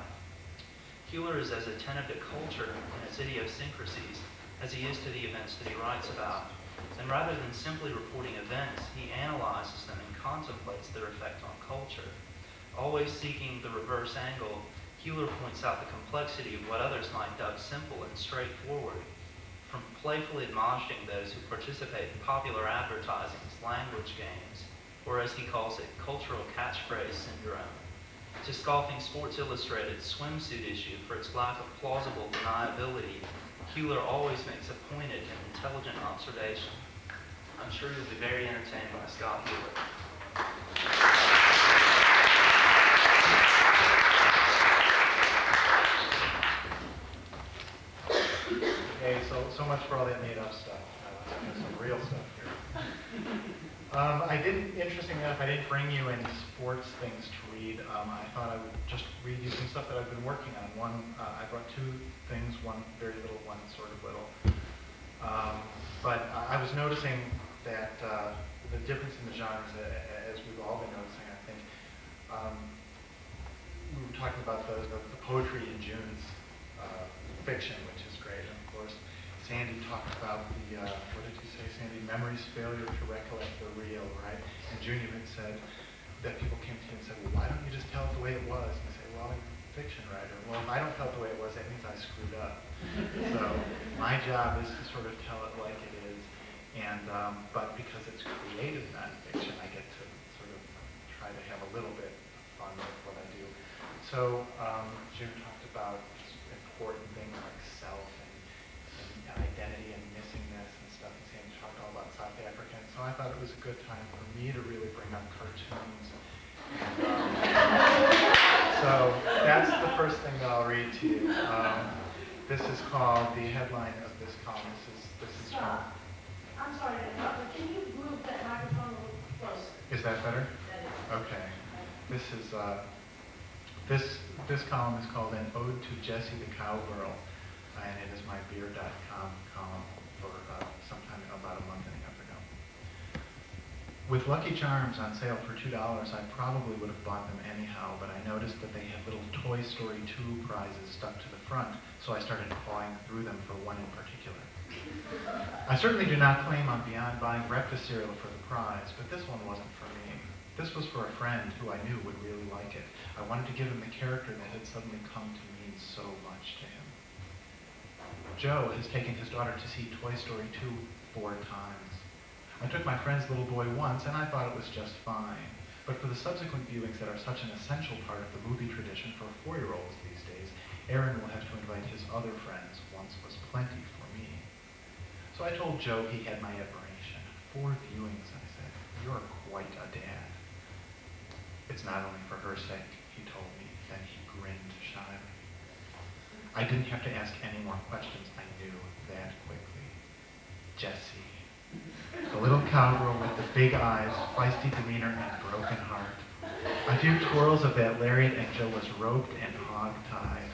Huler is as attentive to culture and its idiosyncrasies as he is to the events that he writes about. And rather than simply reporting events, he analyzes them and contemplates their effect on culture. Always seeking the reverse angle, Huler points out the complexity of what others might dubb simple and straightforward, from playfully admonishing those who participate in popular advertising's language games, or as he calls it, cultural catchphrase syndrome, to scoffing Sports Illustrated's swimsuit issue for its lack of plausible deniability. Huler always makes a pointed and intelligent observation. I'm sure you'll be very entertained by Scott Huler. Okay, so much for all that made-up stuff. Let's get some real stuff here. Interestingly enough, I didn't bring you any sports things to read. I thought I would just read you some stuff that I've been working on. I brought two things, one very little, one sort of little. But I was noticing that the difference in the genres, as we've all been noticing, I think, we were talking about the poetry in June's fiction, which is great. And of course, Sandy talked about the, what did you say, Sandy? Memory's failure to recollect the real, right? And June even said that people came to you and said, well, why don't you just tell it the way it was? And you say, well, I'm a fiction writer. Well, if I don't tell it the way it was, that means I screwed up. So my job is to sort of tell it like it is. And, but because it's creative nonfiction, I get to sort of try to have a little bit of fun with what I do. So June talked about important things like self and identity and missingness and stuff. And Sandy talked all about South Africa. And so I thought it was a good time for me to really bring up cartoons. So that's the first thing that I'll read to you. This is called, the headline of this column, this is from... I'm sorry to interrupt, but can you move that microphone a little closer? Is that better? That is. Okay. This is, this column is called An Ode to Jessie the Cowgirl, and it is my beer.com column for sometime about a month and a half ago. With Lucky Charms on sale for $2, I probably would have bought them anyhow, but I noticed that they had little Toy Story 2 prizes stuck to the front, so I started clawing through them for one in particular. I certainly do not claim I'm beyond buying breakfast cereal for the prize, but this one wasn't for me. This was for a friend who I knew would really like it. I wanted to give him the character that had suddenly come to mean so much to him. Joe has taken his daughter to see Toy Story 2 4 times. I took my friend's little boy once, and I thought it was just fine. But for the subsequent viewings that are such an essential part of the movie tradition for 4-year-olds these days, Aaron will have to invite his other friends. Once was plenty for me. So I told Joe he had my admiration. 4 viewings, I said. You're quite a dad. It's not only for her sake, he told me. Then he grinned shyly. I didn't have to ask any more questions. I knew that quickly. Jessie. The little cowgirl with the big eyes, feisty demeanor, and broken heart. A few twirls of that lariat and Joe was roped and hog-tied.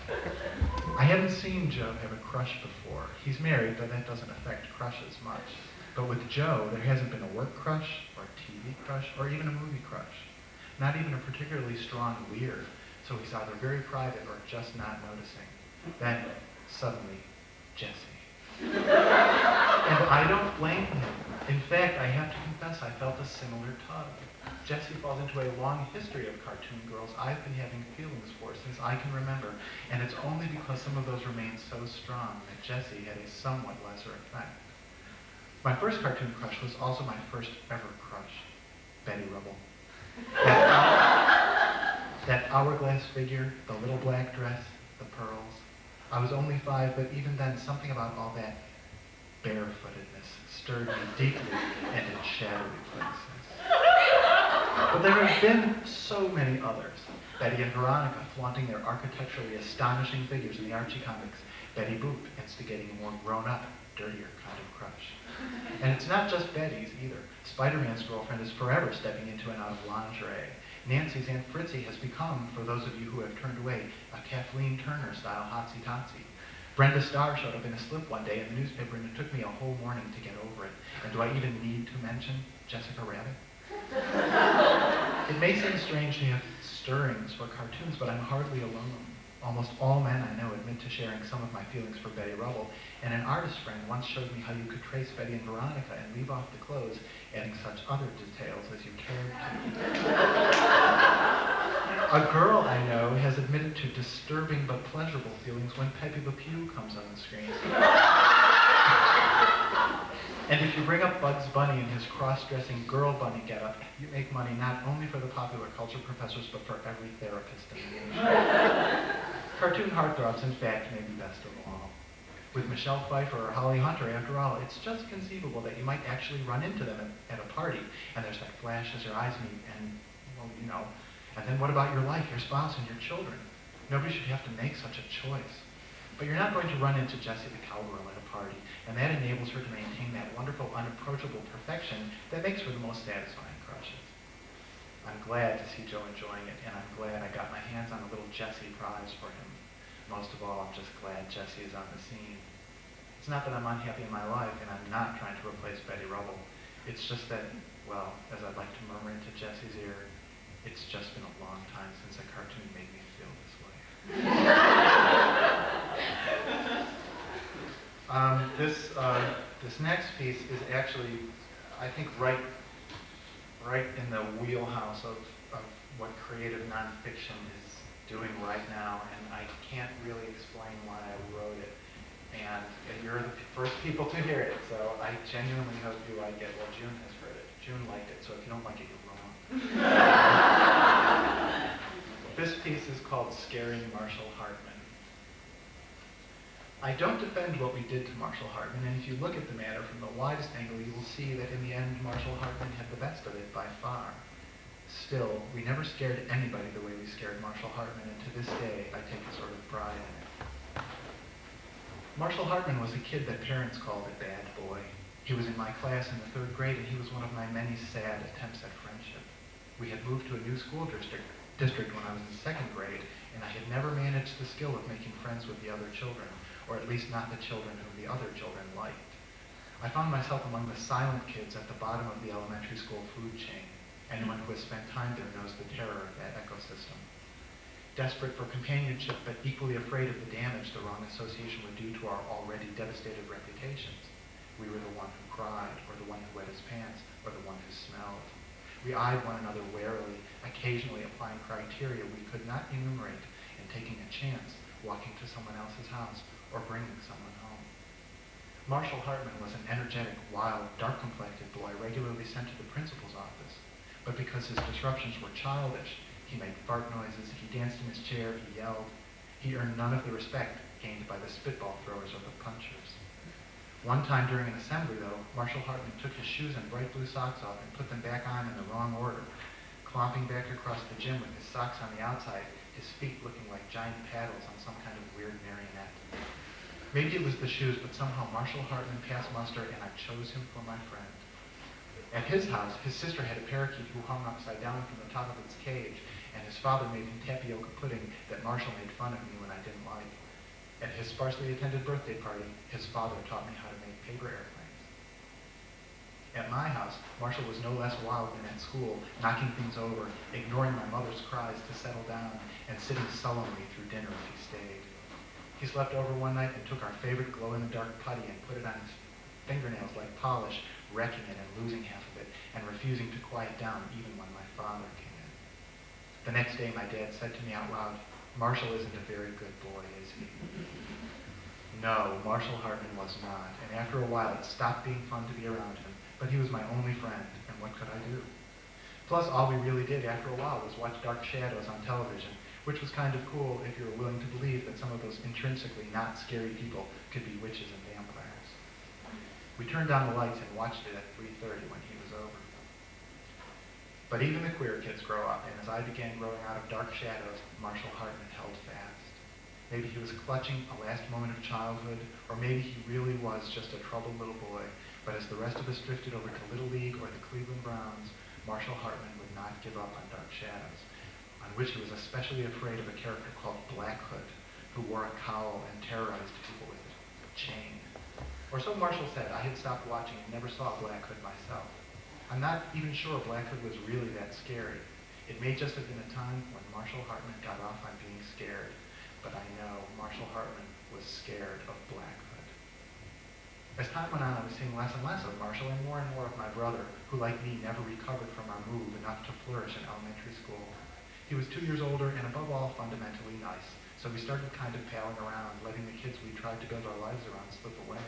I haven't seen Joe have a crush before. He's married, but that doesn't affect crushes much. But with Joe, there hasn't been a work crush, or a TV crush, or even a movie crush. Not even a particularly strong weird, so he's either very private or just not noticing. Then, suddenly, Jessie. And I don't blame him. In fact, I have to confess I felt a similar tug. Jessie falls into a long history of cartoon girls I've been having feelings for since I can remember, and it's only because some of those remain so strong that Jessie had a somewhat lesser effect. My first cartoon crush was also my first ever crush, Betty Rubble. That hourglass figure, the little black dress, the pearls. I was only 5, but even then, something about all that barefootedness stirred me deeply and in shadowy places. But there have been so many others. Betty and Veronica flaunting their architecturally astonishing figures in the Archie comics. Betty Boop instigating a more grown-up, dirtier kind of crush. And it's not just Betty's either. Spider-Man's girlfriend is forever stepping into and out of lingerie. Nancy's Aunt Fritzy has become, for those of you who have turned away, a Kathleen Turner-style hotsy-totsy. Brenda Starr showed up in a slip one day in the newspaper, and it took me a whole morning to get over it. And do I even need to mention Jessica Rabbit? It may seem strange to have stirrings for cartoons, but I'm hardly alone. Almost all men I know admit to sharing some of my feelings for Betty Rubble, and an artist friend once showed me how you could trace Betty and Veronica and leave off the clothes, adding such other details as you cared to. A girl I know has admitted to disturbing but pleasurable feelings when Pepe Le Pew comes on the screen. And if you bring up Bugs Bunny and his cross-dressing girl bunny getup, you make money not only for the popular culture professors, but for every therapist in the nation. Cartoon heartthrobs, in fact, may be best of all. With Michelle Pfeiffer or Holly Hunter, after all, it's just conceivable that you might actually run into them at a party, and there's that flash as your eyes meet, and, well, you know. And then what about your life, your spouse, and your children? Nobody should have to make such a choice. But you're not going to run into Jessie the cowgirl at a party, and that enables her to maintain that wonderful, unapproachable perfection that makes for the most satisfying crushes. I'm glad to see Joe enjoying it, and I'm glad I got my hands on a little Jessie prize for him. Most of all, I'm just glad Jessie is on the scene. It's not that I'm unhappy in my life, and I'm not trying to replace Betty Rubble. It's just that, well, as I'd like to murmur into Jessie's ear, it's just been a long time since a cartoon made me feel this way. This next piece is actually, I think, right in the wheelhouse of what creative nonfiction is doing right now, and I can't really explain why I wrote it. And you're the first people to hear it, so I genuinely hope you like it. Well, June has heard it. June liked it, so if you don't like it, you're wrong. This piece is called Scaring Marshall Hartman. I don't defend what we did to Marshall Hartman, and if you look at the matter from the widest angle, you will see that in the end, Marshall Hartman had the best of it by far. Still, we never scared anybody the way we scared Marshall Hartman, and to this day, I take a sort of pride in it. Marshall Hartman was a kid that parents called a bad boy. He was in my class in the 3rd grade, and he was one of my many sad attempts at friendship. We had moved to a new school district when I was in 2nd grade, and I had never managed the skill of making friends with the other children, or at least not the children whom the other children liked. I found myself among the silent kids at the bottom of the elementary school food chain. Anyone who has spent time there knows the terror of that ecosystem. Desperate for companionship, but equally afraid of the damage the wrong association would do to our already devastated reputations. We were the one who cried, or the one who wet his pants, or the one who smelled. We eyed one another warily, occasionally applying criteria we could not enumerate, and taking a chance, walking to someone else's house, or bringing someone home. Marshall Hartman was an energetic, wild, dark-complected boy regularly sent to the principal's office. But because his disruptions were childish, he made fart noises, he danced in his chair, he yelled. He earned none of the respect gained by the spitball throwers or the punchers. One time during an assembly, though, Marshall Hartman took his shoes and bright blue socks off and put them back on in the wrong order, clomping back across the gym with his socks on the outside, his feet looking like giant paddles on some kind of weird marionette. Maybe it was the shoes, but somehow Marshall Hartman passed muster, and I chose him for my friend. At his house, his sister had a parakeet who hung upside down from the top of its cage, and his father made him tapioca pudding that Marshall made fun of me when I didn't like. At his sparsely attended birthday party, his father taught me how to make paper airplanes. At my house, Marshall was no less wild than at school, knocking things over, ignoring my mother's cries to settle down, and sitting sullenly through dinner if he stayed. He slept over one night and took our favorite glow-in-the-dark putty and put it on his fingernails like polish, wrecking it and losing half of it, and refusing to quiet down even when my father came in. The next day, my dad said to me out loud, "Marshall isn't a very good boy, is he?" No, Marshall Hartman was not, and after a while it stopped being fun to be around him, but he was my only friend, and what could I do? Plus, all we really did after a while was watch Dark Shadows on television, which was kind of cool if you were willing to believe that some of those intrinsically not scary people could be witches and vampires. We turned down the lights and watched it at 3:30 when he was over. But even the queer kids grow up, and as I began growing out of Dark Shadows, Marshall Hartman held fast. Maybe he was clutching a last moment of childhood, or maybe he really was just a troubled little boy, but as the rest of us drifted over to Little League or the Cleveland Browns, Marshall Hartman would not give up on Dark Shadows, on which he was especially afraid of a character called Black Hood, who wore a cowl and terrorized people with a chain. Or so Marshall said. I had stopped watching and never saw Black Hood myself. I'm not even sure Black Hood was really that scary. It may just have been a time when Marshall Hartman got off on being scared, but I know Marshall Hartman was scared of Blackfoot. As time went on, I was seeing less and less of Marshall and more of my brother, who, like me, never recovered from our move enough to flourish in elementary school. He was 2 years older and, above all, fundamentally nice, so we started kind of palling around, letting the kids we tried to build our lives around slip away.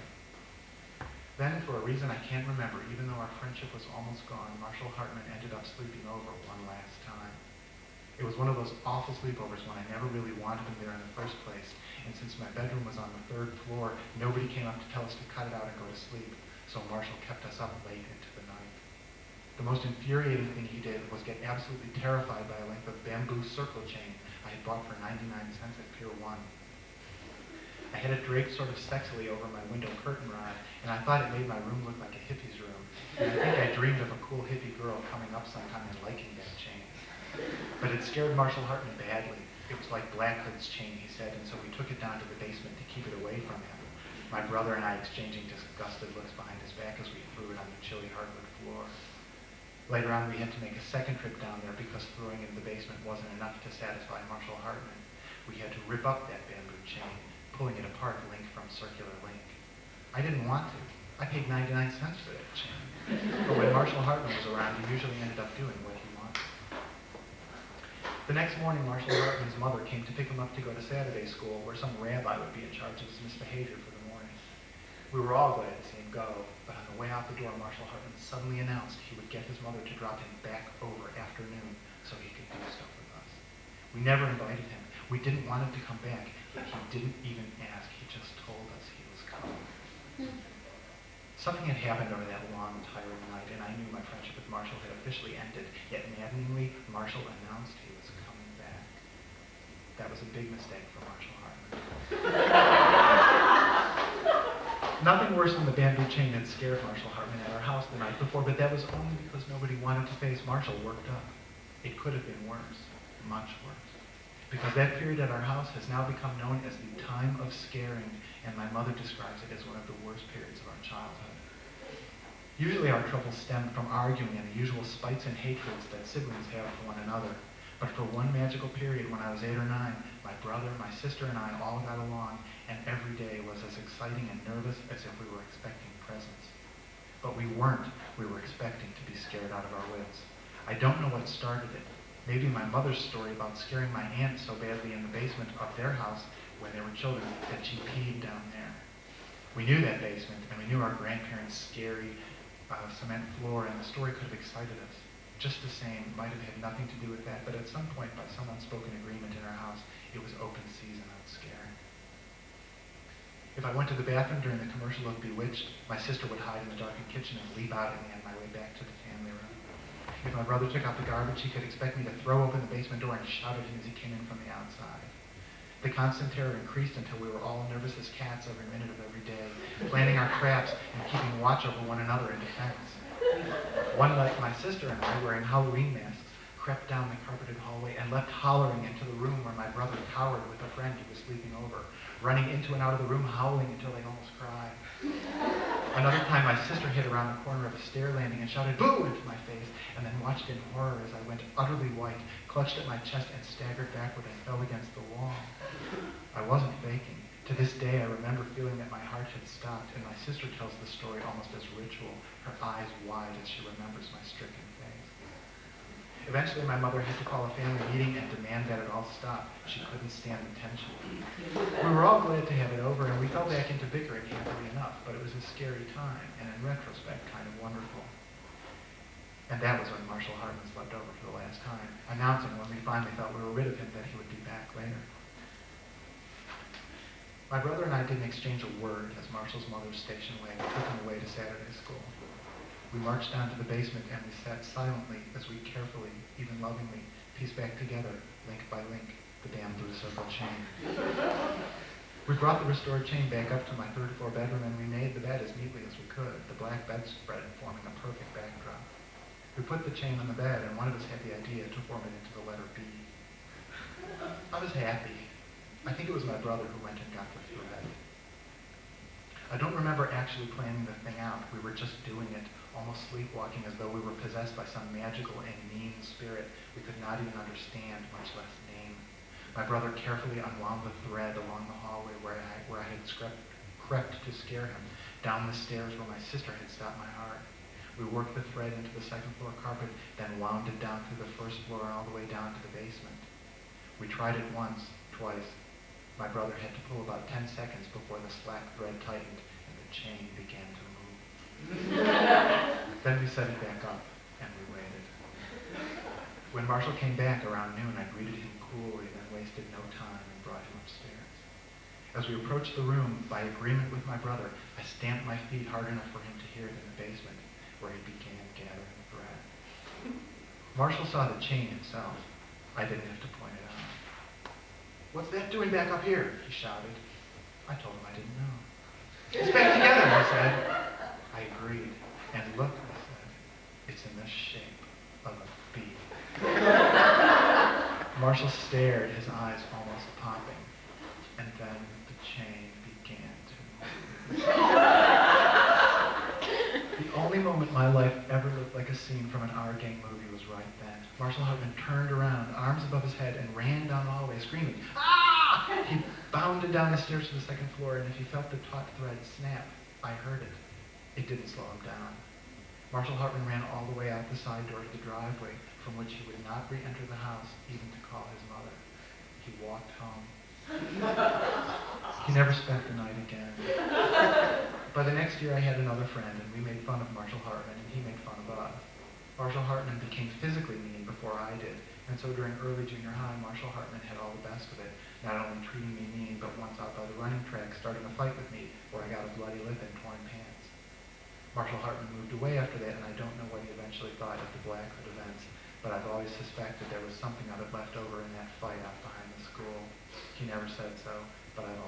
Then, for a reason I can't remember, even though our friendship was almost gone, Marshall Hartman ended up sleeping over one last time. It was one of those awful sleepovers when I never really wanted him there in the first place, and since my bedroom was on the 3rd floor, nobody came up to tell us to cut it out and go to sleep, so Marshall kept us up late into the night. The most infuriating thing he did was get absolutely terrified by a length of bamboo circle chain I had bought for 99 cents at Pier 1. I had it draped sort of sexily over my window curtain rod, and I thought it made my room look like a hippie's room, and I think I dreamed of a cool hippie girl coming up sometime and liking that chain. But it scared Marshall Hartman badly. It was like Blackfoot's chain, he said, and so we took it down to the basement to keep it away from him, my brother and I exchanging disgusted looks behind his back as we threw it on the chilly hardwood floor. Later on, we had to make a second trip down there because throwing it in the basement wasn't enough to satisfy Marshall Hartman. We had to rip up that bamboo chain, pulling it apart link from circular link. I didn't want to. I paid 99 cents for that chain. But when Marshall Hartman was around, he usually ended up doing what he wanted. The next morning, Marshall Hartman's mother came to pick him up to go to Saturday school, where some rabbi would be in charge of his misbehavior for the morning. We were all glad to see him go, but on the way out the door, Marshall Hartman suddenly announced he would get his mother to drop him back over afternoon so he could do stuff with us. We never invited him. We didn't want him to come back, but he didn't even ask. He just told us he was coming. Something had happened over that long, tiring night, and I knew my friendship with Marshall had officially ended, yet maddeningly, Marshall announced he was coming back. That was a big mistake for Marshall Hartman. Nothing worse than the bamboo chain had scared Marshall Hartman at our house the night before, but that was only because nobody wanted to face Marshall worked up. It could have been worse, much worse. Because that period at our house has now become known as the time of scaring, and my mother describes it as one of the worst periods of our childhood. Usually our troubles stemmed from arguing and the usual spites and hatreds that siblings have for one another. But for one magical period when I was 8 or 9, my brother, my sister, and I all got along, and every day was as exciting and nervous as if we were expecting presents. But we weren't. We were expecting to be scared out of our wits. I don't know what started it. Maybe my mother's story about scaring my aunt so badly in the basement of their house when they were children that she peed down there. We knew that basement, and we knew our grandparents' scary cement floor, and the story could have excited us. Just the same, might have had nothing to do with that, but at some point, by some unspoken agreement in our house, it was open season on scaring. If I went to the bathroom during the commercial of Bewitched, my sister would hide in the darkened kitchen and leap out at me on my way back to the family room. If my brother took out the garbage, he could expect me to throw open the basement door and shout at him as he came in from the outside. The constant terror increased until we were all nervous as cats every minute of every day, planning our traps and keeping watch over one another in defense. One night, my sister and I, wearing Halloween masks, crept down the carpeted hallway and left hollering into the room where my brother cowered with a friend who was sleeping over, running into and out of the room howling until they almost cried. Another time, my sister hid around the corner of a stair landing and shouted "boo" into my face, and then watched in horror as I went utterly white, clutched at my chest, and staggered backward and fell against the wall. I wasn't faking. To this day, I remember feeling that my heart had stopped, and my sister tells the story almost as ritual, her eyes wide as she remembers my stricken face. Eventually, my mother had to call a family meeting and demand that it all stop. She couldn't stand the tension. We were all glad to have it over, and we fell back into bickering happily enough, but it was a scary time, and in retrospect, kind of wonderful. And that was when Marshall Hartman slept over for the last time, announcing when we finally thought we were rid of him that he would be back later. My brother and I didn't exchange a word as Marshall's mother's station wagon took him away to Saturday school. We marched down to the basement and we sat silently as we carefully, even lovingly, pieced back together, link by link, the bamboo circle chain. We brought the restored chain back up to my 3rd floor bedroom and we made the bed as neatly as we could, the black bedspread forming a perfect backdrop. We put the chain on the bed and one of us had the idea to form it into the letter B. I was happy. I think it was my brother who went and got the thread. I don't remember actually planning the thing out. We were just doing it, almost sleepwalking as though we were possessed by some magical and mean spirit we could not even understand, much less name. My brother carefully unwound the thread along the hallway where I had crept to scare him, down the stairs where my sister had stopped my heart. We worked the thread into the second floor carpet, then wound it down through the first floor and all the way down to the basement. We tried it once, twice. My brother had to pull about 10 seconds before the slack thread tightened and the chain began to move. Then we set it back up and we waited. When Marshall came back around noon, I greeted him coolly, then wasted no time and brought him upstairs. As we approached the room, by agreement with my brother, I stamped my feet hard enough for him to hear it in the basement, where he began gathering thread. Marshall saw the chain himself. I didn't have to point it out. "What's that doing back up here?" he shouted. I told him I didn't know. "It's back together," he said. I agreed. "And look," I said, "it's in the shape of a bee." Marshall stared, his eyes almost popping, and then the chain began to move. The only moment my life ever looked like a scene from an R gang movie was right then. Marshall Hartman turned around, arms above his head, and ran down the hallway screaming, "Ah!" He bounded down the stairs to the second floor, and if he felt the taut thread snap, I heard it. It didn't slow him down. Marshall Hartman ran all the way out the side door to the driveway, from which he would not re-enter the house even to call his mother. He walked home. He never spent the night again. By the next year, I had another friend, and we made fun of Marshall Hartman, and he made fun of us. Marshall Hartman became physically mean before I did, and so during early junior high, Marshall Hartman had all the best of it, not only treating me mean, but once out by the running track, starting a fight with me, where I got a bloody lip and torn pants. Marshall Hartman moved away after that, and I don't know what he eventually thought of the Blackfoot events, but I've always suspected there was something of it left over in that fight out behind the school. He never said so, but I've